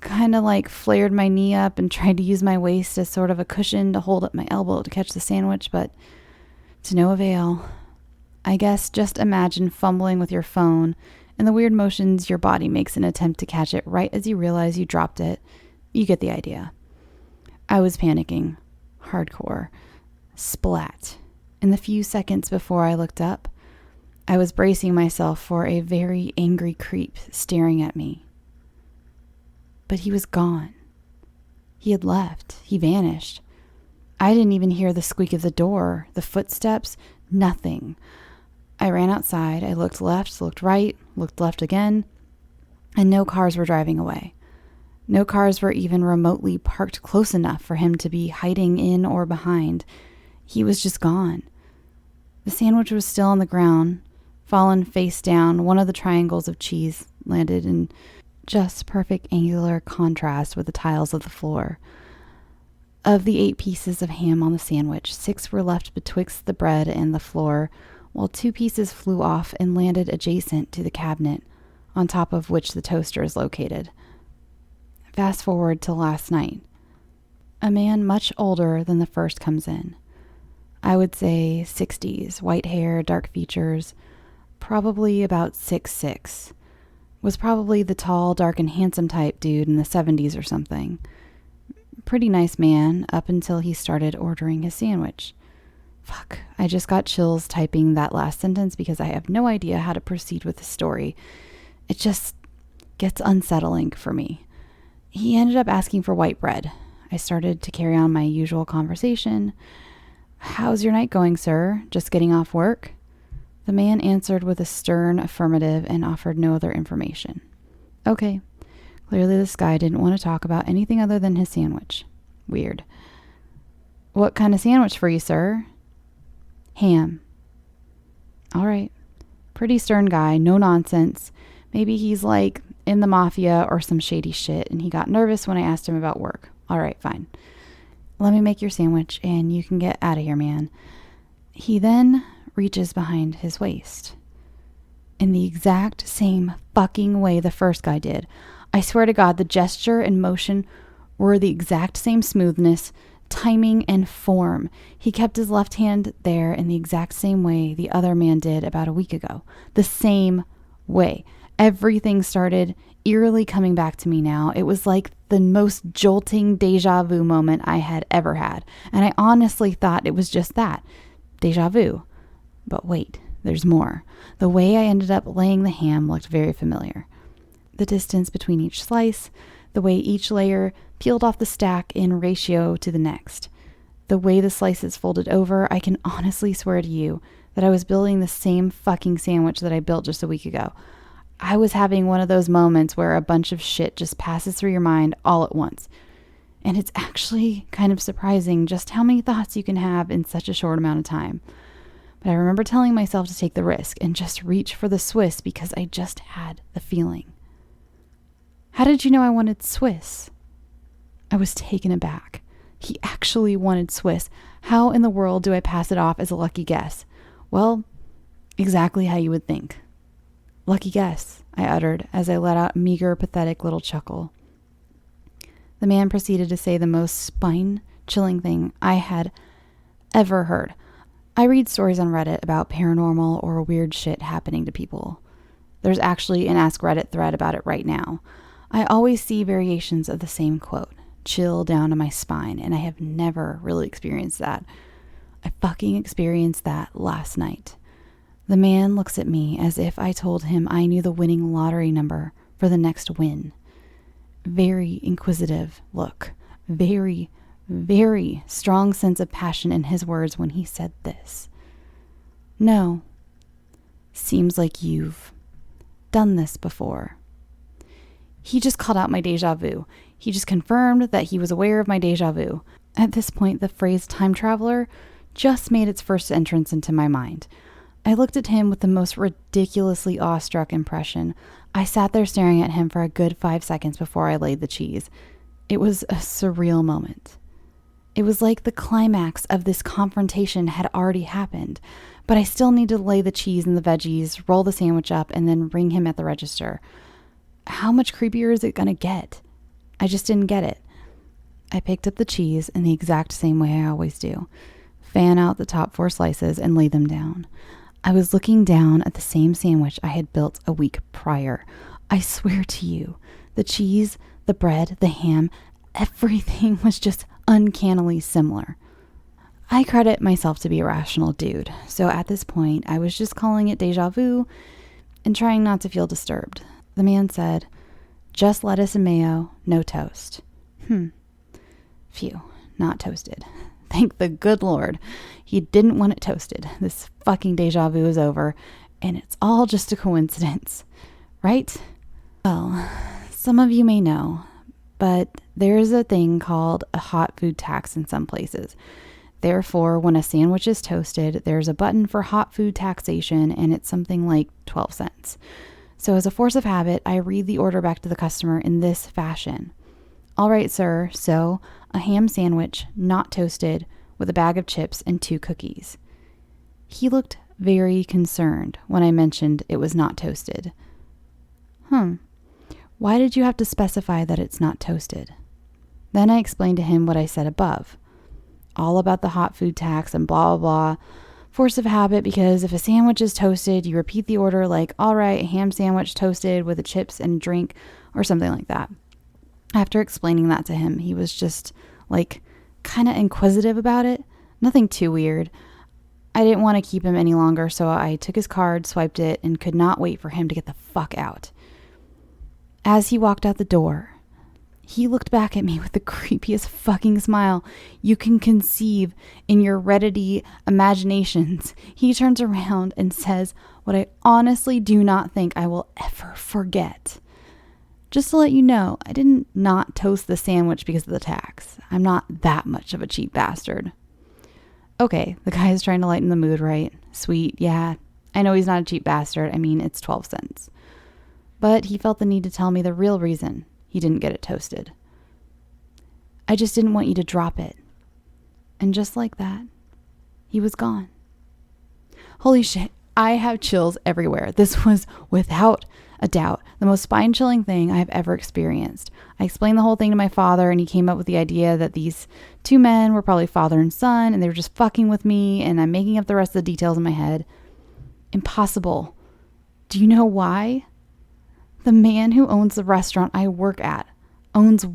kind of like flared my knee up and tried to use my waist as sort of a cushion to hold up my elbow to catch the sandwich, but to no avail. I guess just imagine fumbling with your phone and the weird motions your body makes in an attempt to catch it right as you realize you dropped it. You get the idea. I was panicking. Hardcore. Splat. In the few seconds before I looked up, I was bracing myself for a very angry creep staring at me. But he was gone. He had left. He vanished. I didn't even hear the squeak of the door, the footsteps, nothing. I ran outside. I looked left, looked right, looked left again, and no cars were driving away. No cars were even remotely parked close enough for him to be hiding in or behind. He was just gone. The sandwich was still on the ground, fallen face down. One of the triangles of cheese landed in just perfect angular contrast with the tiles of the floor. Of the 8 pieces of ham on the sandwich, 6 were left betwixt the bread and the floor, while 2 pieces flew off and landed adjacent to the cabinet, on top of which the toaster is located. Fast forward to last night. A man much older than the first comes in. I would say 60s, white hair, dark features, probably about 6'6". Was probably the tall, dark, and handsome type dude in the 70s or something. Pretty nice man up until he started ordering his sandwich. Fuck, I just got chills typing that last sentence because I have no idea how to proceed with the story. It just gets unsettling for me. He ended up asking for white bread. I started to carry on my usual conversation. "How's your night going, sir? Just getting off work?" The man answered with a stern affirmative and offered no other information. Okay, clearly this guy didn't want to talk about anything other than his sandwich. Weird. "What kind of sandwich for you, sir?" "Ham." All right. Pretty stern guy, no nonsense. Maybe he's like in the mafia or some shady shit and he got nervous when I asked him about work. All right, fine. "Let me make your sandwich and you can get out of here, man." He then reaches behind his waist in the exact same fucking way the first guy did. I swear to God, the gesture and motion were the exact same smoothness, timing, and form. He kept his left hand there in the exact same way the other man did about a week ago. The same way. Everything started eerily coming back to me now. It was like the most jolting deja vu moment I had ever had. And I honestly thought it was just that. Deja vu. But wait, there's more. The way I ended up laying the ham looked very familiar. The distance between each slice, the way each layer peeled off the stack in ratio to the next, the way the slices folded over. I can honestly swear to you that I was building the same fucking sandwich that I built just a week ago. I was having one of those moments where a bunch of shit just passes through your mind all at once. And it's actually kind of surprising just how many thoughts you can have in such a short amount of time. But I remember telling myself to take the risk and just reach for the Swiss because I just had the feeling. "How did you know I wanted Swiss?" I was taken aback. He actually wanted Swiss. How in the world do I pass it off as a lucky guess? Well, exactly how you would think. "Lucky guess," I uttered as I let out a meager, pathetic little chuckle. The man proceeded to say the most spine-chilling thing I had ever heard. I read stories on Reddit about paranormal or weird shit happening to people. There's actually an Ask Reddit thread about it right now. I always see variations of the same quote, chill down to my spine, and I have never really experienced that. I fucking experienced that last night. The man looks at me as if I told him I knew the winning lottery number for the next win. Very inquisitive look. Very, very strong sense of passion in his words when he said this. "No. Seems like you've done this before." He just called out my deja vu. He just confirmed that he was aware of my deja vu. At this point, the phrase time traveler just made its first entrance into my mind. I looked at him with the most ridiculously awestruck impression. I sat there staring at him for a good 5 seconds before I laid the cheese. It was a surreal moment. It was like the climax of this confrontation had already happened, but I still needed to lay the cheese and the veggies, roll the sandwich up, and then ring him at the register. How much creepier is it going to get? I just didn't get it. I picked up the cheese in the exact same way I always do. Fan out the top 4 slices and lay them down. I was looking down at the same sandwich I had built a week prior. I swear to you, the cheese, the bread, the ham, everything was just uncannily similar. I credit myself to be a rational dude, so at this point, I was just calling it deja vu and trying not to feel disturbed. The man said, "Just lettuce and mayo, no toast." Phew, not toasted. Thank the good Lord. He didn't want it toasted. This fucking deja vu is over, and it's all just a coincidence, right? Well, some of you may know, but there's a thing called a hot food tax in some places. Therefore, when a sandwich is toasted, there's a button for hot food taxation, and it's something like 12 cents. So as a force of habit, I read the order back to the customer in this fashion. All right, sir, so a ham sandwich, not toasted, with a bag of chips and 2 cookies. He looked very concerned when I mentioned it was not toasted. Why did you have to specify that it's not toasted? Then I explained to him what I said above. All about the hot food tax and blah, blah, blah. Force of habit, because if a sandwich is toasted, you repeat the order like, all right, ham sandwich toasted with the chips and drink, or something like that. After explaining that to him, he was just like kind of inquisitive about it. Nothing too weird. I didn't want to keep him any longer, so I took his card, swiped it, and could not wait for him to get the fuck out. As he walked out the door, he looked back at me with the creepiest fucking smile you can conceive in your Reddity imaginations. He turns around and says what I honestly do not think I will ever forget. Just to let you know, I didn't not toast the sandwich because of the tax. I'm not that much of a cheap bastard. Okay, the guy is trying to lighten the mood, right? Sweet, yeah. I know he's not a cheap bastard. I mean, it's 12 cents. But he felt the need to tell me the real reason he didn't get it toasted. I just didn't want you to drop it. And just like that, he was gone. Holy shit, I have chills everywhere. This was, without a doubt, the most spine-chilling thing I've ever experienced. I explained the whole thing to my father, and he came up with the idea that these 2 men were probably father and son, and they were just fucking with me, and I'm making up the rest of the details in my head. Impossible. Do you know why? The man who owns the restaurant I work at owns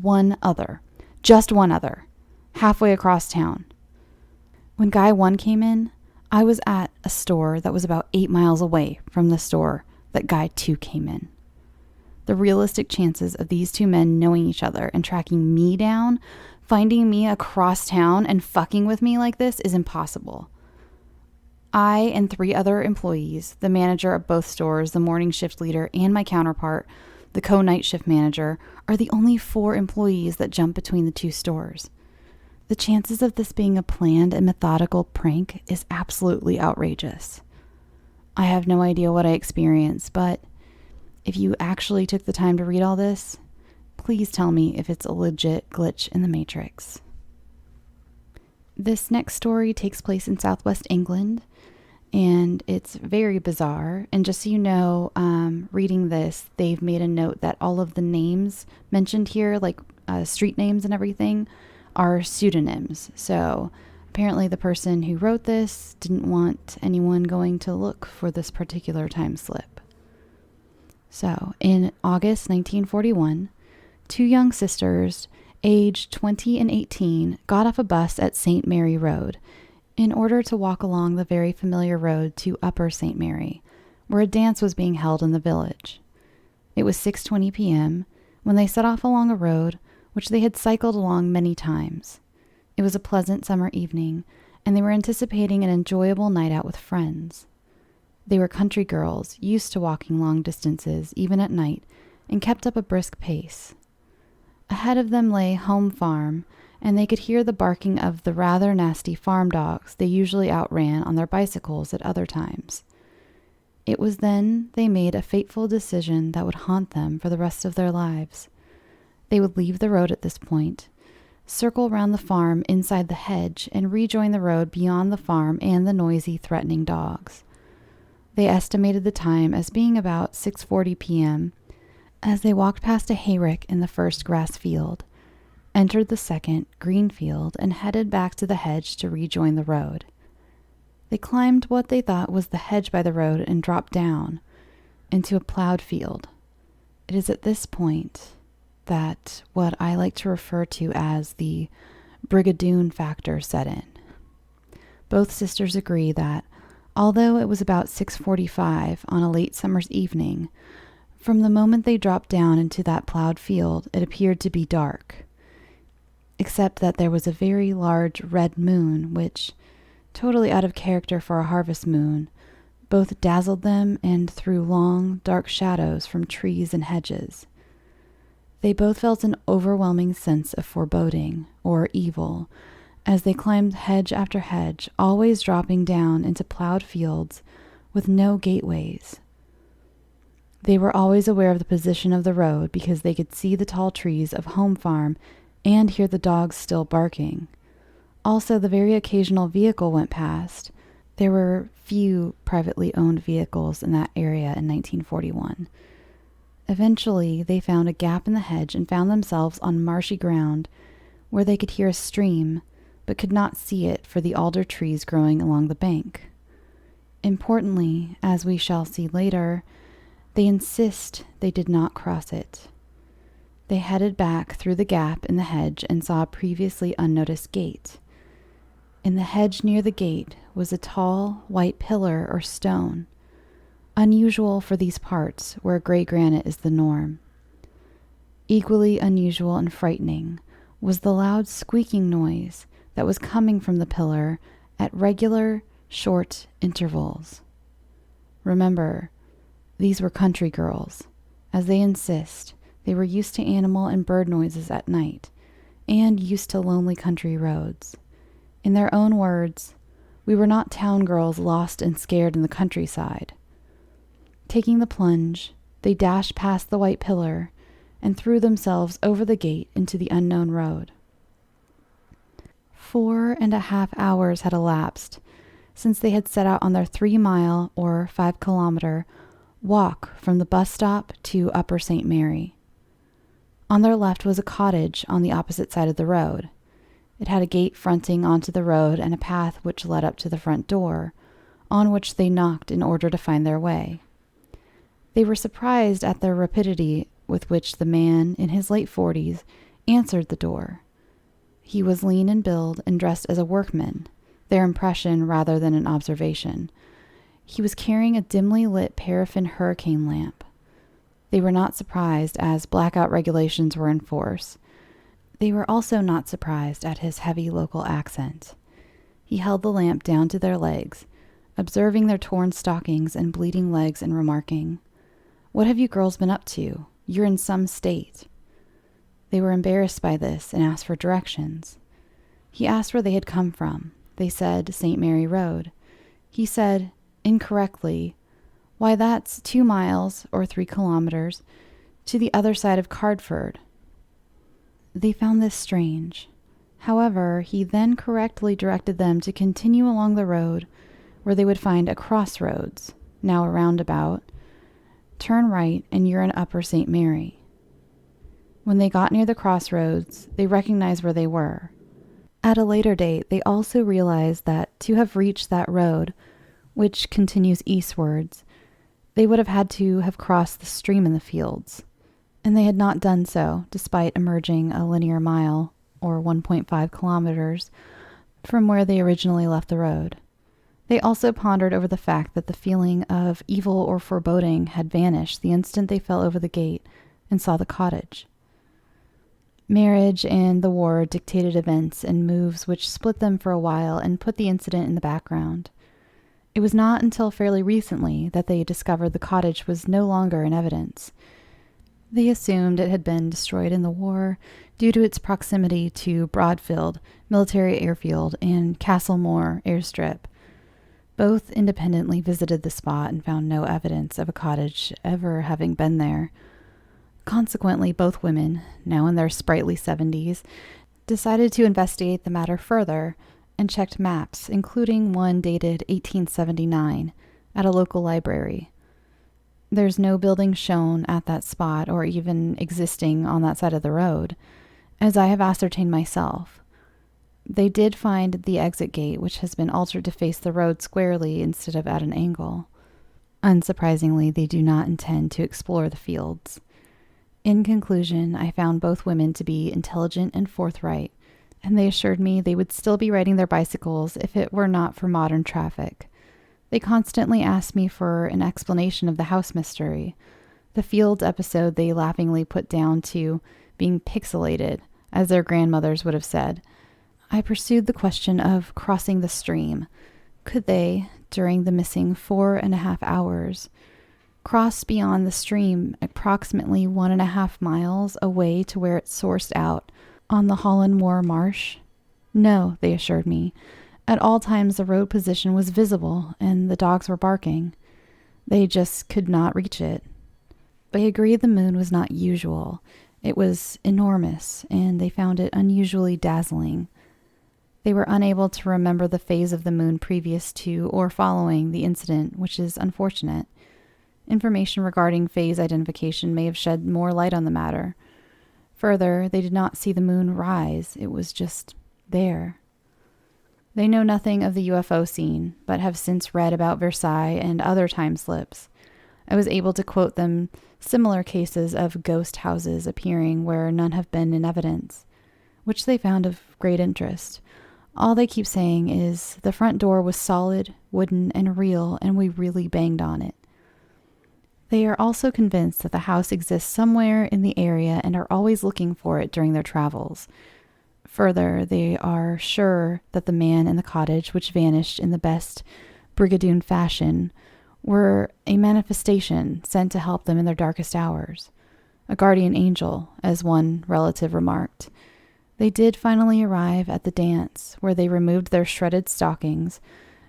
just one other, halfway across town. When Guy 1 came in, I was at a store that was about 8 miles away from the store that Guy 2 came in. The realistic chances of these 2 men knowing each other and tracking me down, finding me across town and fucking with me like this is impossible. I and 3 other employees, the manager of both stores, the morning shift leader, and my counterpart, the co-night shift manager, are the only 4 employees that jump between the 2 stores. The chances of this being a planned and methodical prank is absolutely outrageous. I have no idea what I experienced, but if you actually took the time to read all this, please tell me if it's a legit glitch in the Matrix. This next story takes place in Southwest England, and it's very bizarre. And just so you know, reading this, they've made a note that all of the names mentioned here, like street names and everything, are pseudonyms. So apparently the person who wrote this didn't want anyone going to look for this particular time slip. So in August 1941, 2 young sisters, aged 20 and 18, got off a bus at St. Mary Road in order to walk along the very familiar road to Upper St. Mary, where a dance was being held in the village. It was 6:20 p.m. when they set off along a road which they had cycled along many times. It was a pleasant summer evening, and they were anticipating an enjoyable night out with friends. They were country girls, used to walking long distances, even at night, and kept up a brisk pace. Ahead of them lay Home Farm, and they could hear the barking of the rather nasty farm dogs they usually outran on their bicycles at other times. It was then they made a fateful decision that would haunt them for the rest of their lives. They would leave the road at this point, circle round the farm inside the hedge, and rejoin the road beyond the farm and the noisy, threatening dogs. They estimated the time as being about 6:40 p.m. as they walked past a hayrick in the first grass field, entered the second, green field, and headed back to the hedge to rejoin the road. They climbed what they thought was the hedge by the road and dropped down into a plowed field. It is at this point that what I like to refer to as the Brigadoon factor set in. Both sisters agree that, although it was about 6:45 on a late summer's evening, from the moment they dropped down into that plowed field, it appeared to be dark, except that there was a very large red moon, which, totally out of character for a harvest moon, both dazzled them and threw long, dark shadows from trees and hedges. They both felt an overwhelming sense of foreboding, or evil, as they climbed hedge after hedge, always dropping down into plowed fields with no gateways. They were always aware of the position of the road because they could see the tall trees of Home Farm and hear the dogs still barking. Also, the very occasional vehicle went past. There were few privately owned vehicles in that area in 1941. Eventually, they found a gap in the hedge and found themselves on marshy ground where they could hear a stream, but could not see it for the alder trees growing along the bank. Importantly, as we shall see later, they insist they did not cross it. They headed back through the gap in the hedge and saw a previously unnoticed gate. In the hedge near the gate was a tall, white pillar or stone, unusual for these parts where gray granite is the norm. Equally unusual and frightening was the loud squeaking noise that was coming from the pillar at regular, short intervals. Remember, these were country girls. As they insist, they were used to animal and bird noises at night, and used to lonely country roads. In their own words, we were not town girls lost and scared in the countryside. Taking the plunge, they dashed past the white pillar and threw themselves over the gate into the unknown road. 4.5 hours had elapsed since they had set out on their 3-mile or 5-kilometer walk from the bus stop to Upper St. Mary. On their left was a cottage on the opposite side of the road. It had a gate fronting onto the road and a path which led up to the front door, on which they knocked in order to find their way. They were surprised at the rapidity with which the man, in his late 40s, answered the door. He was lean in build and dressed as a workman, their impression rather than an observation. He was carrying a dimly lit paraffin hurricane lamp. They were not surprised, as blackout regulations were in force. They were also not surprised at his heavy local accent. He held the lamp down to their legs, observing their torn stockings and bleeding legs and remarking, "What have you girls been up to? You're in some state." They were embarrassed by this and asked for directions. He asked where they had come from. They said St. Mary Road. He said, incorrectly, "Why, that's 2 miles, or 3 kilometers, to the other side of Cardford." They found this strange. However, he then correctly directed them to continue along the road where they would find a crossroads, now a roundabout. Turn right and you're in Upper St. Mary. When they got near the crossroads, they recognized where they were. At a later date, they also realized that to have reached that road, which continues eastwards, they would have had to have crossed the stream in the fields, and they had not done so, despite emerging a linear mile, or 1.5 kilometers, from where they originally left the road. They also pondered over the fact that the feeling of evil or foreboding had vanished the instant they fell over the gate and saw the cottage. Marriage and the war dictated events and moves which split them for a while and put the incident in the background. It was not until fairly recently that they discovered the cottage was no longer in evidence. They assumed it had been destroyed in the war due to its proximity to Broadfield Military Airfield and Castlemore Airstrip. Both independently visited the spot and found no evidence of a cottage ever having been there. Consequently, both women, now in their sprightly 70s, decided to investigate the matter further and checked maps, including one dated 1879, at a local library. There's no building shown at that spot or even existing on that side of the road, as I have ascertained myself. They did find the exit gate, which has been altered to face the road squarely instead of at an angle. Unsurprisingly, they do not intend to explore the fields. In conclusion, I found both women to be intelligent and forthright, and they assured me they would still be riding their bicycles if it were not for modern traffic. They constantly asked me for an explanation of the house mystery. The fields episode they laughingly put down to being pixelated, as their grandmothers would have said. I pursued the question of crossing the stream. Could they, during the missing 4.5 hours, crossed beyond the stream approximately 1.5 miles away to where it sourced out on the Holland Moor Marsh? No, they assured me. At all times the road position was visible and the dogs were barking. They just could not reach it. They agreed the moon was not usual. It was enormous, and they found it unusually dazzling. They were unable to remember the phase of the moon previous to or following the incident, which is unfortunate. Information regarding phase identification may have shed more light on the matter. Further, they did not see the moon rise. It was just there. They know nothing of the UFO scene, but have since read about Versailles and other time slips. I was able to quote them similar cases of ghost houses appearing where none have been in evidence, which they found of great interest. All they keep saying is, the front door was solid, wooden, and real, and we really banged on it. They are also convinced that the house exists somewhere in the area and are always looking for it during their travels. Further, they are sure that the man in the cottage, which vanished in the best brigadoon fashion, were a manifestation sent to help them in their darkest hours. A guardian angel, as one relative remarked. They did finally arrive at the dance, where they removed their shredded stockings,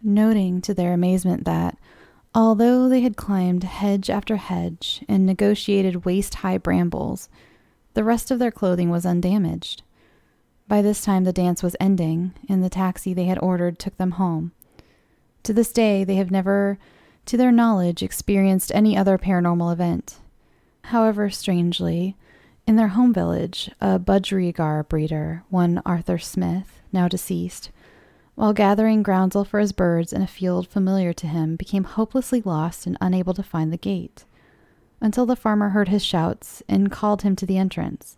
noting to their amazement that, although they had climbed hedge after hedge and negotiated waist-high brambles, the rest of their clothing was undamaged. By this time the dance was ending, and the taxi they had ordered took them home. To this day, they have never, to their knowledge, experienced any other paranormal event. However, strangely, in their home village, a budgerigar breeder, one Arthur Smith, now deceased, while gathering groundsel for his birds in a field familiar to him, became hopelessly lost and unable to find the gate, until the farmer heard his shouts and called him to the entrance.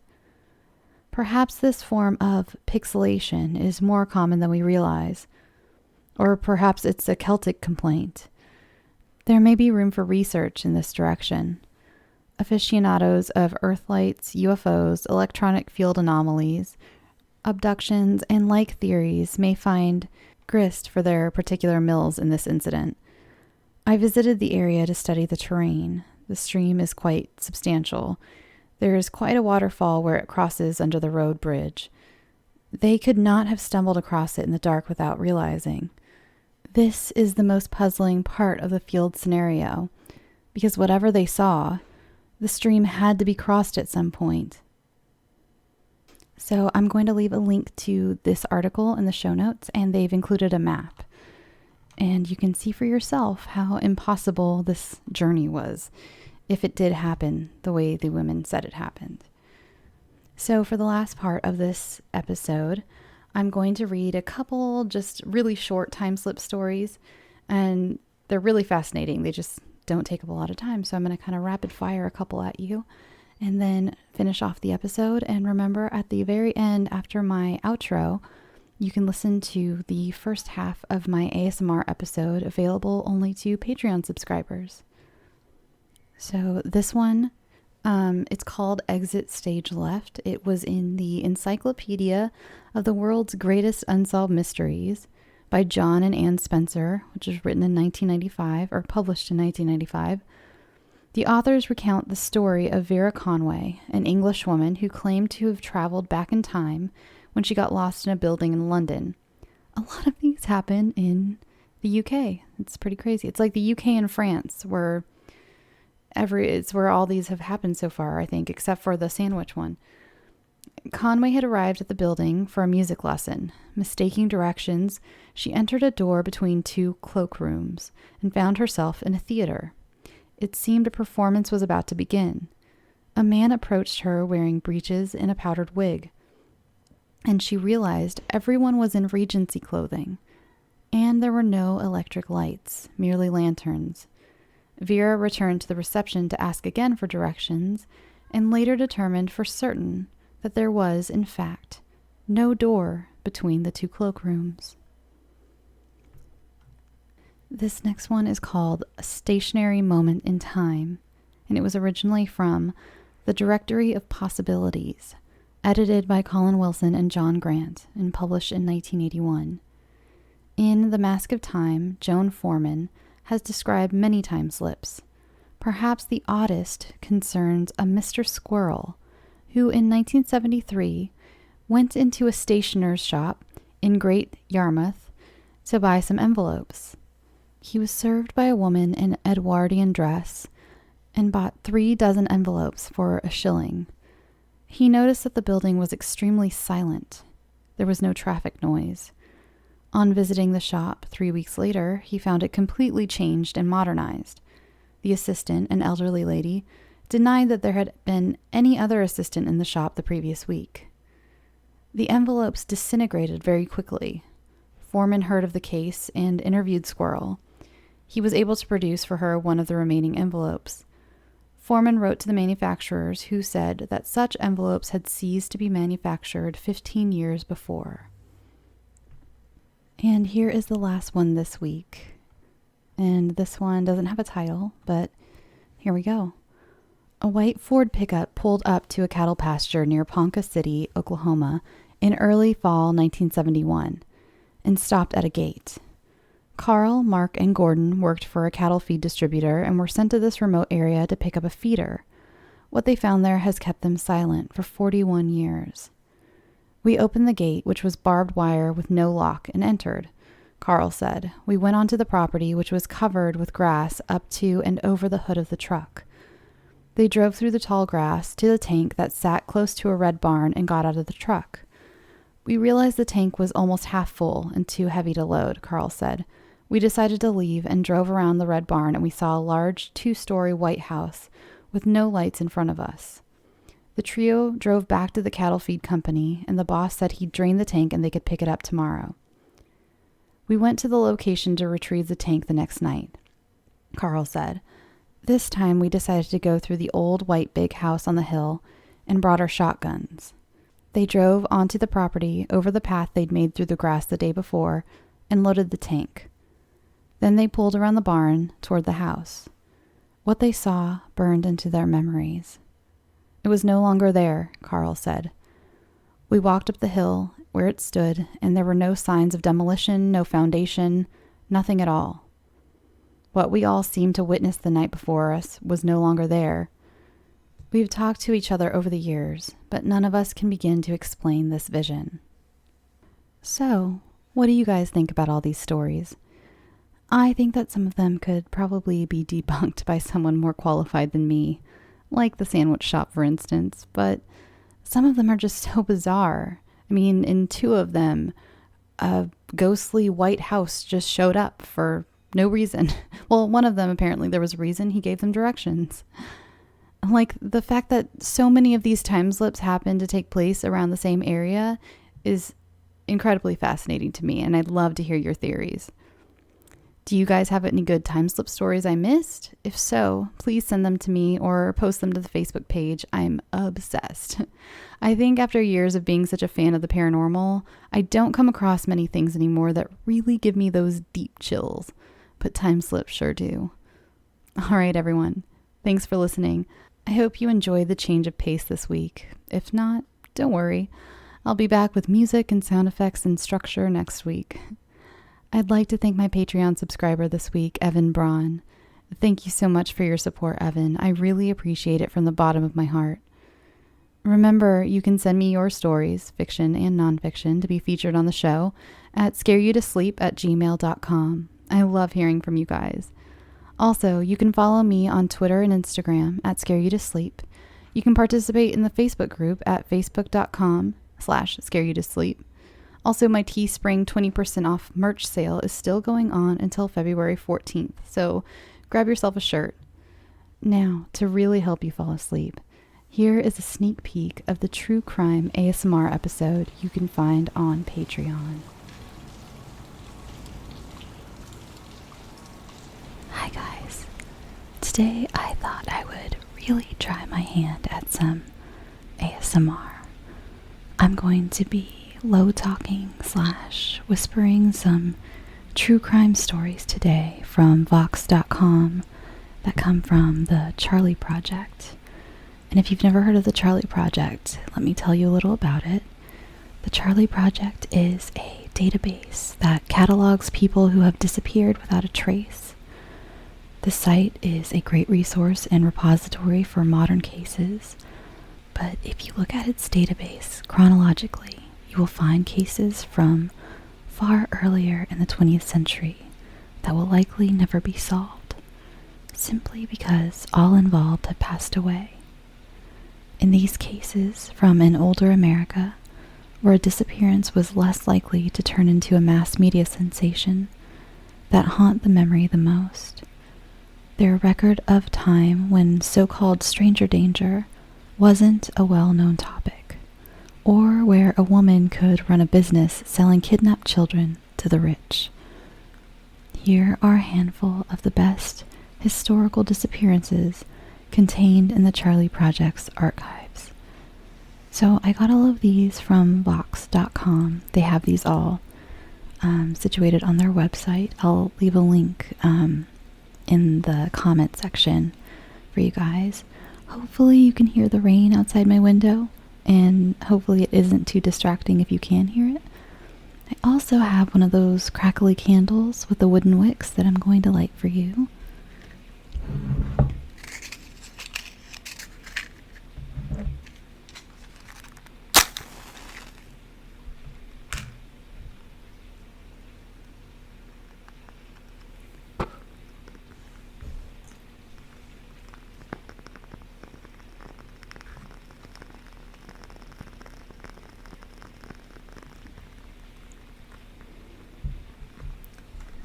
Perhaps this form of pixelation is more common than we realize, or perhaps it's a Celtic complaint. There may be room for research in this direction. Aficionados of earthlights, UFOs, electronic field anomalies, abductions, and like theories may find grist for their particular mills in this incident. I visited the area to study the terrain. The stream is quite substantial. There is quite a waterfall where it crosses under the road bridge. They could not have stumbled across it in the dark without realizing. This is the most puzzling part of the field scenario, because whatever they saw, the stream had to be crossed at some point. So I'm going to leave a link to this article in the show notes, and they've included a map. And you can see for yourself how impossible this journey was, if it did happen the way the women said it happened. So for the last part of this episode, I'm going to read a couple just really short time slip stories, and they're really fascinating. They just don't take up a lot of time, so I'm going to kind of rapid fire a couple at you and then finish off the episode. And remember, at the very end, after my outro, you can listen to the first half of my ASMR episode, available only to Patreon subscribers. So this one, it's called Exit Stage Left. It was in the Encyclopedia of the World's Greatest Unsolved Mysteries by John and Ann Spencer, which was written in 1995, or published in 1995. The authors recount the story of Vera Conway, an English woman who claimed to have traveled back in time when she got lost in a building in London. A lot of these happen in the UK. It's pretty crazy. It's like the UK and France, where it's where all these have happened so far, I think, except for the sandwich one. Conway had arrived at the building for a music lesson. Mistaking directions, she entered a door between two cloakrooms and found herself in a theater. It seemed a performance was about to begin. A man approached her wearing breeches and a powdered wig, and she realized everyone was in Regency clothing, and there were no electric lights, merely lanterns. Vera returned to the reception to ask again for directions, and later determined for certain that there was, in fact, no door between the two cloakrooms. This next one is called A Stationary Moment in Time, and it was originally from The Directory of Possibilities, edited by Colin Wilson and John Grant, and published in 1981. In The Mask of Time, Joan Foreman has described many time slips. Perhaps the oddest concerns a Mr. Squirrel, who in 1973 went into a stationer's shop in Great Yarmouth to buy some envelopes. He was served by a woman in Edwardian dress and bought 3 dozen envelopes for $1. He noticed that the building was extremely silent. There was no traffic noise. On visiting the shop 3 weeks later, he found it completely changed and modernized. The assistant, an elderly lady, denied that there had been any other assistant in the shop the previous week. The envelopes disintegrated very quickly. Foreman heard of the case and interviewed Squirrel. He was able to produce for her one of the remaining envelopes. Foreman wrote to the manufacturers, who said that such envelopes had ceased to be manufactured 15 years before. And here is the last one this week. And this one doesn't have a title, but here we go. A white Ford pickup pulled up to a cattle pasture near Ponca City, Oklahoma, in early fall 1971 and stopped at a gate. Carl, Mark, and Gordon worked for a cattle feed distributor and were sent to this remote area to pick up a feeder. What they found there has kept them silent for 41 years. We opened the gate, which was barbed wire with no lock, and entered. Carl said, "We went onto the property, which was covered with grass up to and over the hood of the truck. They drove through the tall grass to the tank that sat close to a red barn and got out of the truck. We realized the tank was almost half full and too heavy to load," Carl said. "We decided to leave and drove around the red barn, and we saw a large 2-story white house with no lights in front of us. The trio drove back to the cattle feed company, and the boss said he'd drain the tank and they could pick it up tomorrow. We went to the location to retrieve the tank the next night," Carl said. "This time we decided to go through the old white big house on the hill and brought our shotguns. They drove onto the property over the path they'd made through the grass the day before and loaded the tank. Then they pulled around the barn toward the house. What they saw burned into their memories. It was no longer there," Carl said. "We walked up the hill where it stood, and there were no signs of demolition, no foundation, nothing at all. What we all seemed to witness the night before us was no longer there. We've talked to each other over the years, but none of us can begin to explain this vision." So, what do you guys think about all these stories? I think that some of them could probably be debunked by someone more qualified than me, like the sandwich shop, for instance, but some of them are just so bizarre. I mean, in 2 of them, a ghostly white house just showed up for no reason. Well, one of them, apparently there was a reason. He gave them directions. Like, the fact that so many of these time slips happen to take place around the same area is incredibly fascinating to me, and I'd love to hear your theories. Do you guys have any good time slip stories I missed? If so, please send them to me or post them to the Facebook page. I'm obsessed. I think after years of being such a fan of the paranormal, I don't come across many things anymore that really give me those deep chills, but time slips sure do. All right, everyone. Thanks for listening. I hope you enjoyed the change of pace this week. If not, don't worry. I'll be back with music and sound effects and structure next week. I'd like to thank my Patreon subscriber this week, Evan Braun. Thank you so much for your support, Evan. I really appreciate it from the bottom of my heart. Remember, you can send me your stories, fiction and nonfiction, to be featured on the show at scareyoutosleep@gmail.com. I love hearing from you guys. Also, you can follow me on Twitter and Instagram at scareyoutosleep. You can participate in the Facebook group at facebook.com/scareyoutosleep. Also, my Teespring 20% off merch sale is still going on until February 14th, so grab yourself a shirt. Now, to really help you fall asleep, here is a sneak peek of the true crime ASMR episode you can find on Patreon. Hi guys. Today I thought I would really try my hand at some ASMR. I'm going to be low talking / whispering some true crime stories today from Vox.com that come from the Charlie Project. And if you've never heard of the Charlie Project, let me tell you a little about it. The Charlie Project is a database that catalogs people who have disappeared without a trace. The site is a great resource and repository for modern cases, but if you look at its database chronologically, you will find cases from far earlier in the 20th century that will likely never be solved, simply because all involved have passed away. In these cases from an older America, where a disappearance was less likely to turn into a mass media sensation, that haunt the memory the most. They're a record of time when so-called stranger danger wasn't a well-known topic, or where a woman could run a business selling kidnapped children to the rich. Here are a handful of the best historical disappearances contained in the Charley Project's archives. So I got all of these from Vox.com. They have these all situated on their website. I'll leave a link in the comment section for you guys. Hopefully you can hear the rain outside my window, and hopefully it isn't too distracting if you can hear it. I also have one of those crackly candles with the wooden wicks that I'm going to light for you.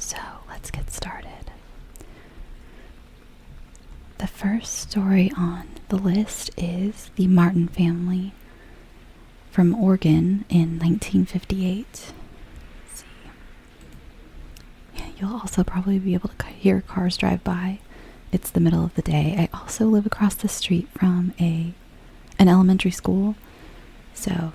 So let's get started. The first story on the list is the Martin family from Oregon in 1958. Let's see. Yeah, you'll also probably be able to hear cars drive by. It's the middle of the day. I also live across the street from an elementary school, so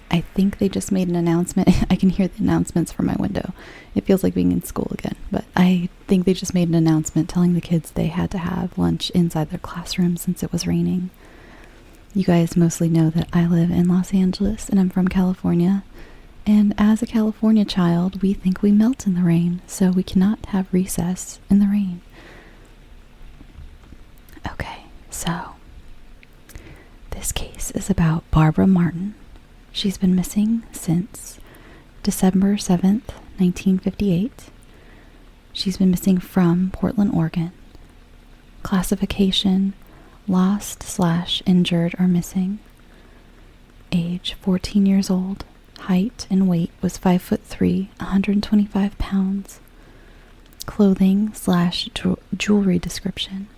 I think they just made an announcement. I can hear the announcements from my window. It feels like being in school again, but I think they just made an announcement telling the kids they had to have lunch inside their classroom since it was raining. You guys mostly know that I live in Los Angeles and I'm from California, and as a California child, we think we melt in the rain, so we cannot have recess in the rain. Okay, so this case is about Barbara Martin. She's been missing since December 7th, 1958. She's been missing from Portland, Oregon. Classification: lost/injured or missing. Age: 14 years old. Height and weight was 5'3", 125 pounds. Clothing/jewelry description: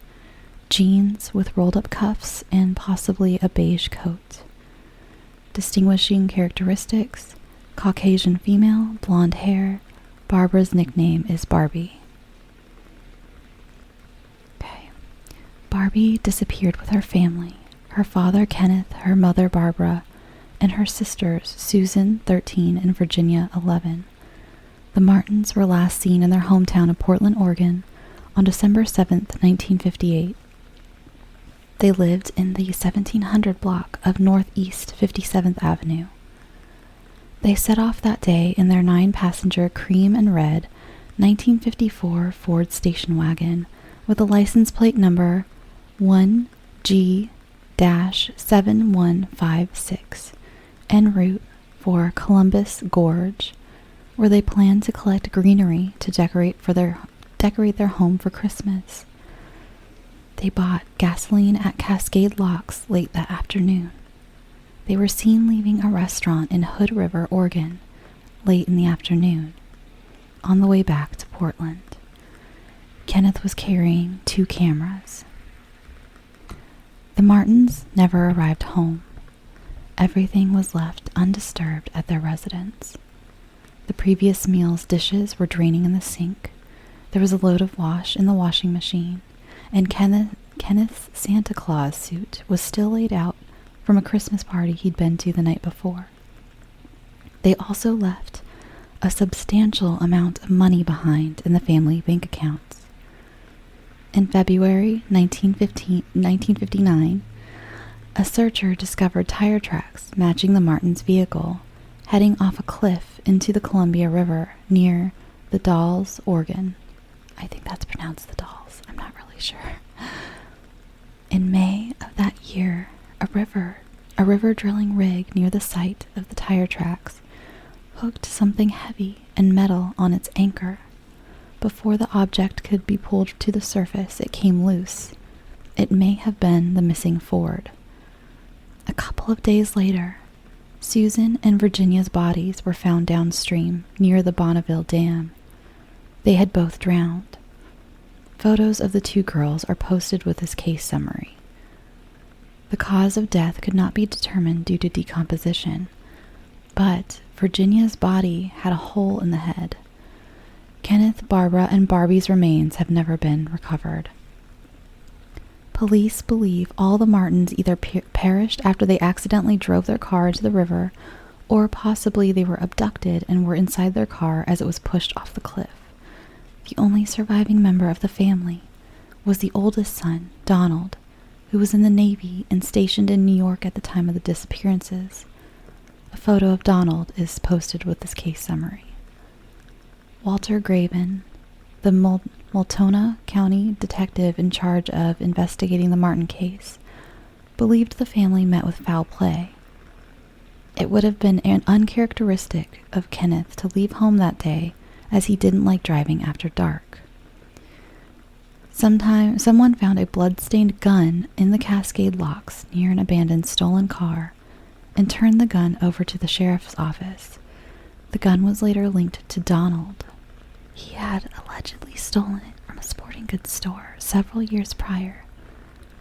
jeans with rolled up cuffs and possibly a beige coat. Distinguishing characteristics: Caucasian female, blonde hair. Barbara's nickname is Barbie. Okay. Barbie disappeared with her family, her father Kenneth, her mother Barbara, and her sisters Susan, 13, and Virginia, 11. The Martins were last seen in their hometown of Portland, Oregon on December 7th, 1958. They lived in the 1700 block of Northeast 57th Avenue. They set off that day in their 9-passenger cream and red 1954 Ford station wagon with a license plate number 1G-7156 en route for Columbus Gorge, where they planned to collect greenery to decorate their home for Christmas. They bought gasoline at Cascade Locks late that afternoon. They were seen leaving a restaurant in Hood River, Oregon, late in the afternoon, on the way back to Portland. Kenneth was carrying 2 cameras. The Martins never arrived home. Everything was left undisturbed at their residence. The previous meal's dishes were draining in the sink. There was a load of wash in the washing machine, and Kenneth's Santa Claus suit was still laid out from a Christmas party he'd been to the night before. They also left a substantial amount of money behind in the family bank accounts. In February 1959, a searcher discovered tire tracks matching the Martins' vehicle, heading off a cliff into the Columbia River near the Dalles, Oregon. I think that's pronounced the dolls. I'm not really sure. In May of that year, a river drilling rig near the site of the tire tracks hooked something heavy and metal on its anchor. Before the object could be pulled to the surface, it came loose. It may have been the missing Ford. A couple of days later, Susan and Virginia's bodies were found downstream near the Bonneville Dam. They had both drowned. Photos of the two girls are posted with this case summary. The cause of death could not be determined due to decomposition, but Virginia's body had a hole in the head. Kenneth, Barbara, and Barbie's remains have never been recovered. Police believe all the Martins either perished after they accidentally drove their car into the river, or possibly they were abducted and were inside their car as it was pushed off the cliff. The only surviving member of the family was the oldest son, Donald, who was in the Navy and stationed in New York at the time of the disappearances. A photo of Donald is posted with this case summary. Walter Graven, the Multnomah County detective in charge of investigating the Martin case, believed the family met with foul play. It would have been uncharacteristic of Kenneth to leave home that day, as he didn't like driving after dark. Someone found a blood-stained gun in the Cascade locks near an abandoned stolen car and turned the gun over to the sheriff's office. The gun was later linked to Donald. He had allegedly stolen it from a sporting goods store several years prior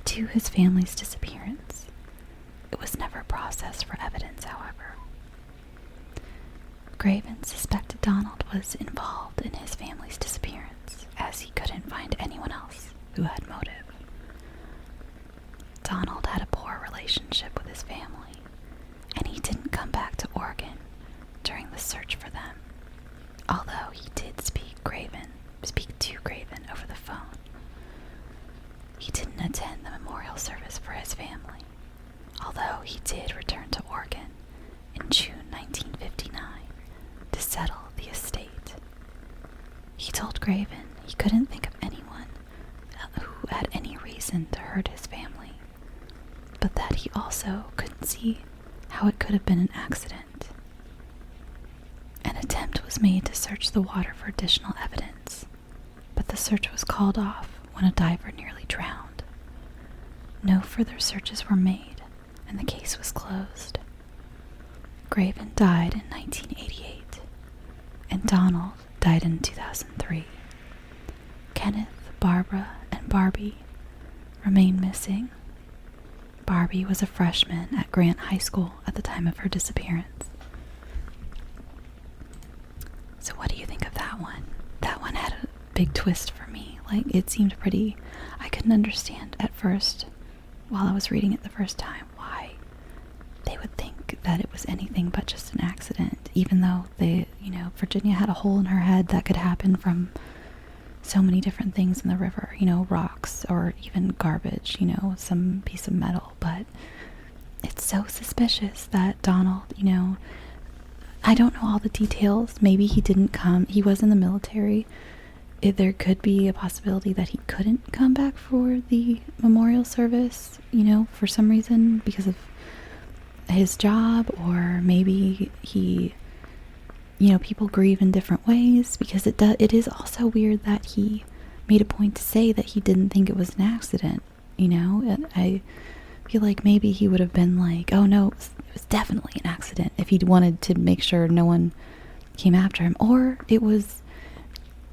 to his family's disappearance. It was never processed for evidence, however. Graven suspected Donald was involved in his family's disappearance, as he couldn't find anyone else who had motive. Donald had a poor relationship with his family, and he didn't come back to Oregon during the search for them, although he did speak to Graven over the phone. He didn't attend the memorial service for his family, although he did return to Oregon in June 1959 to settle the estate. He told Graven he couldn't think of anyone who had any reason to hurt his family, but that he also couldn't see how it could have been an accident. An attempt was made to search the water for additional evidence, but the search was called off when a diver nearly drowned. No further searches were made, and the case was closed. Graven died in 1988, and Donald died in 2003. Kenneth, Barbara, and Barbie remain missing. Barbie was a freshman at Grant High School at the time of her disappearance. So what do you think of that one? That one had a big twist for me. Like, it seemed pretty... I couldn't understand at first, while I was reading it the first time, why they would think that it was anything but just an accident, even though Virginia had a hole in her head that could happen from so many different things in the river, rocks or even garbage, some piece of metal. But it's so suspicious that Donald, I don't know all the details. Maybe he didn't come. He was in the military. There could be a possibility that he couldn't come back for the memorial service, for some reason, because of his job, or maybe he, people grieve in different ways, because it is also weird that he made a point to say that he didn't think it was an accident, and I feel like maybe he would have been like, oh no, it was definitely an accident, if he'd wanted to make sure no one came after him. Or it was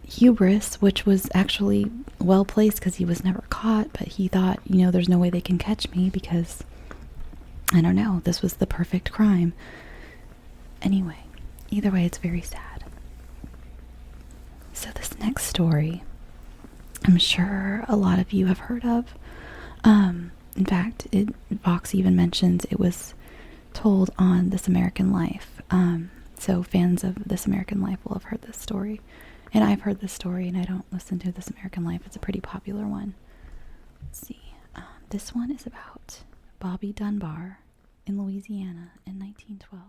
hubris, which was actually well placed because he was never caught, but he thought, there's no way they can catch me because, I don't know, this was the perfect crime. Anyway, either way, it's very sad. So this next story, I'm sure a lot of you have heard of. In fact, Vox even mentions it was told on This American Life. So fans of This American Life will have heard this story. And I've heard this story, and I don't listen to This American Life. It's a pretty popular one. Let's see. This one is about Bobby Dunbar in Louisiana in 1912.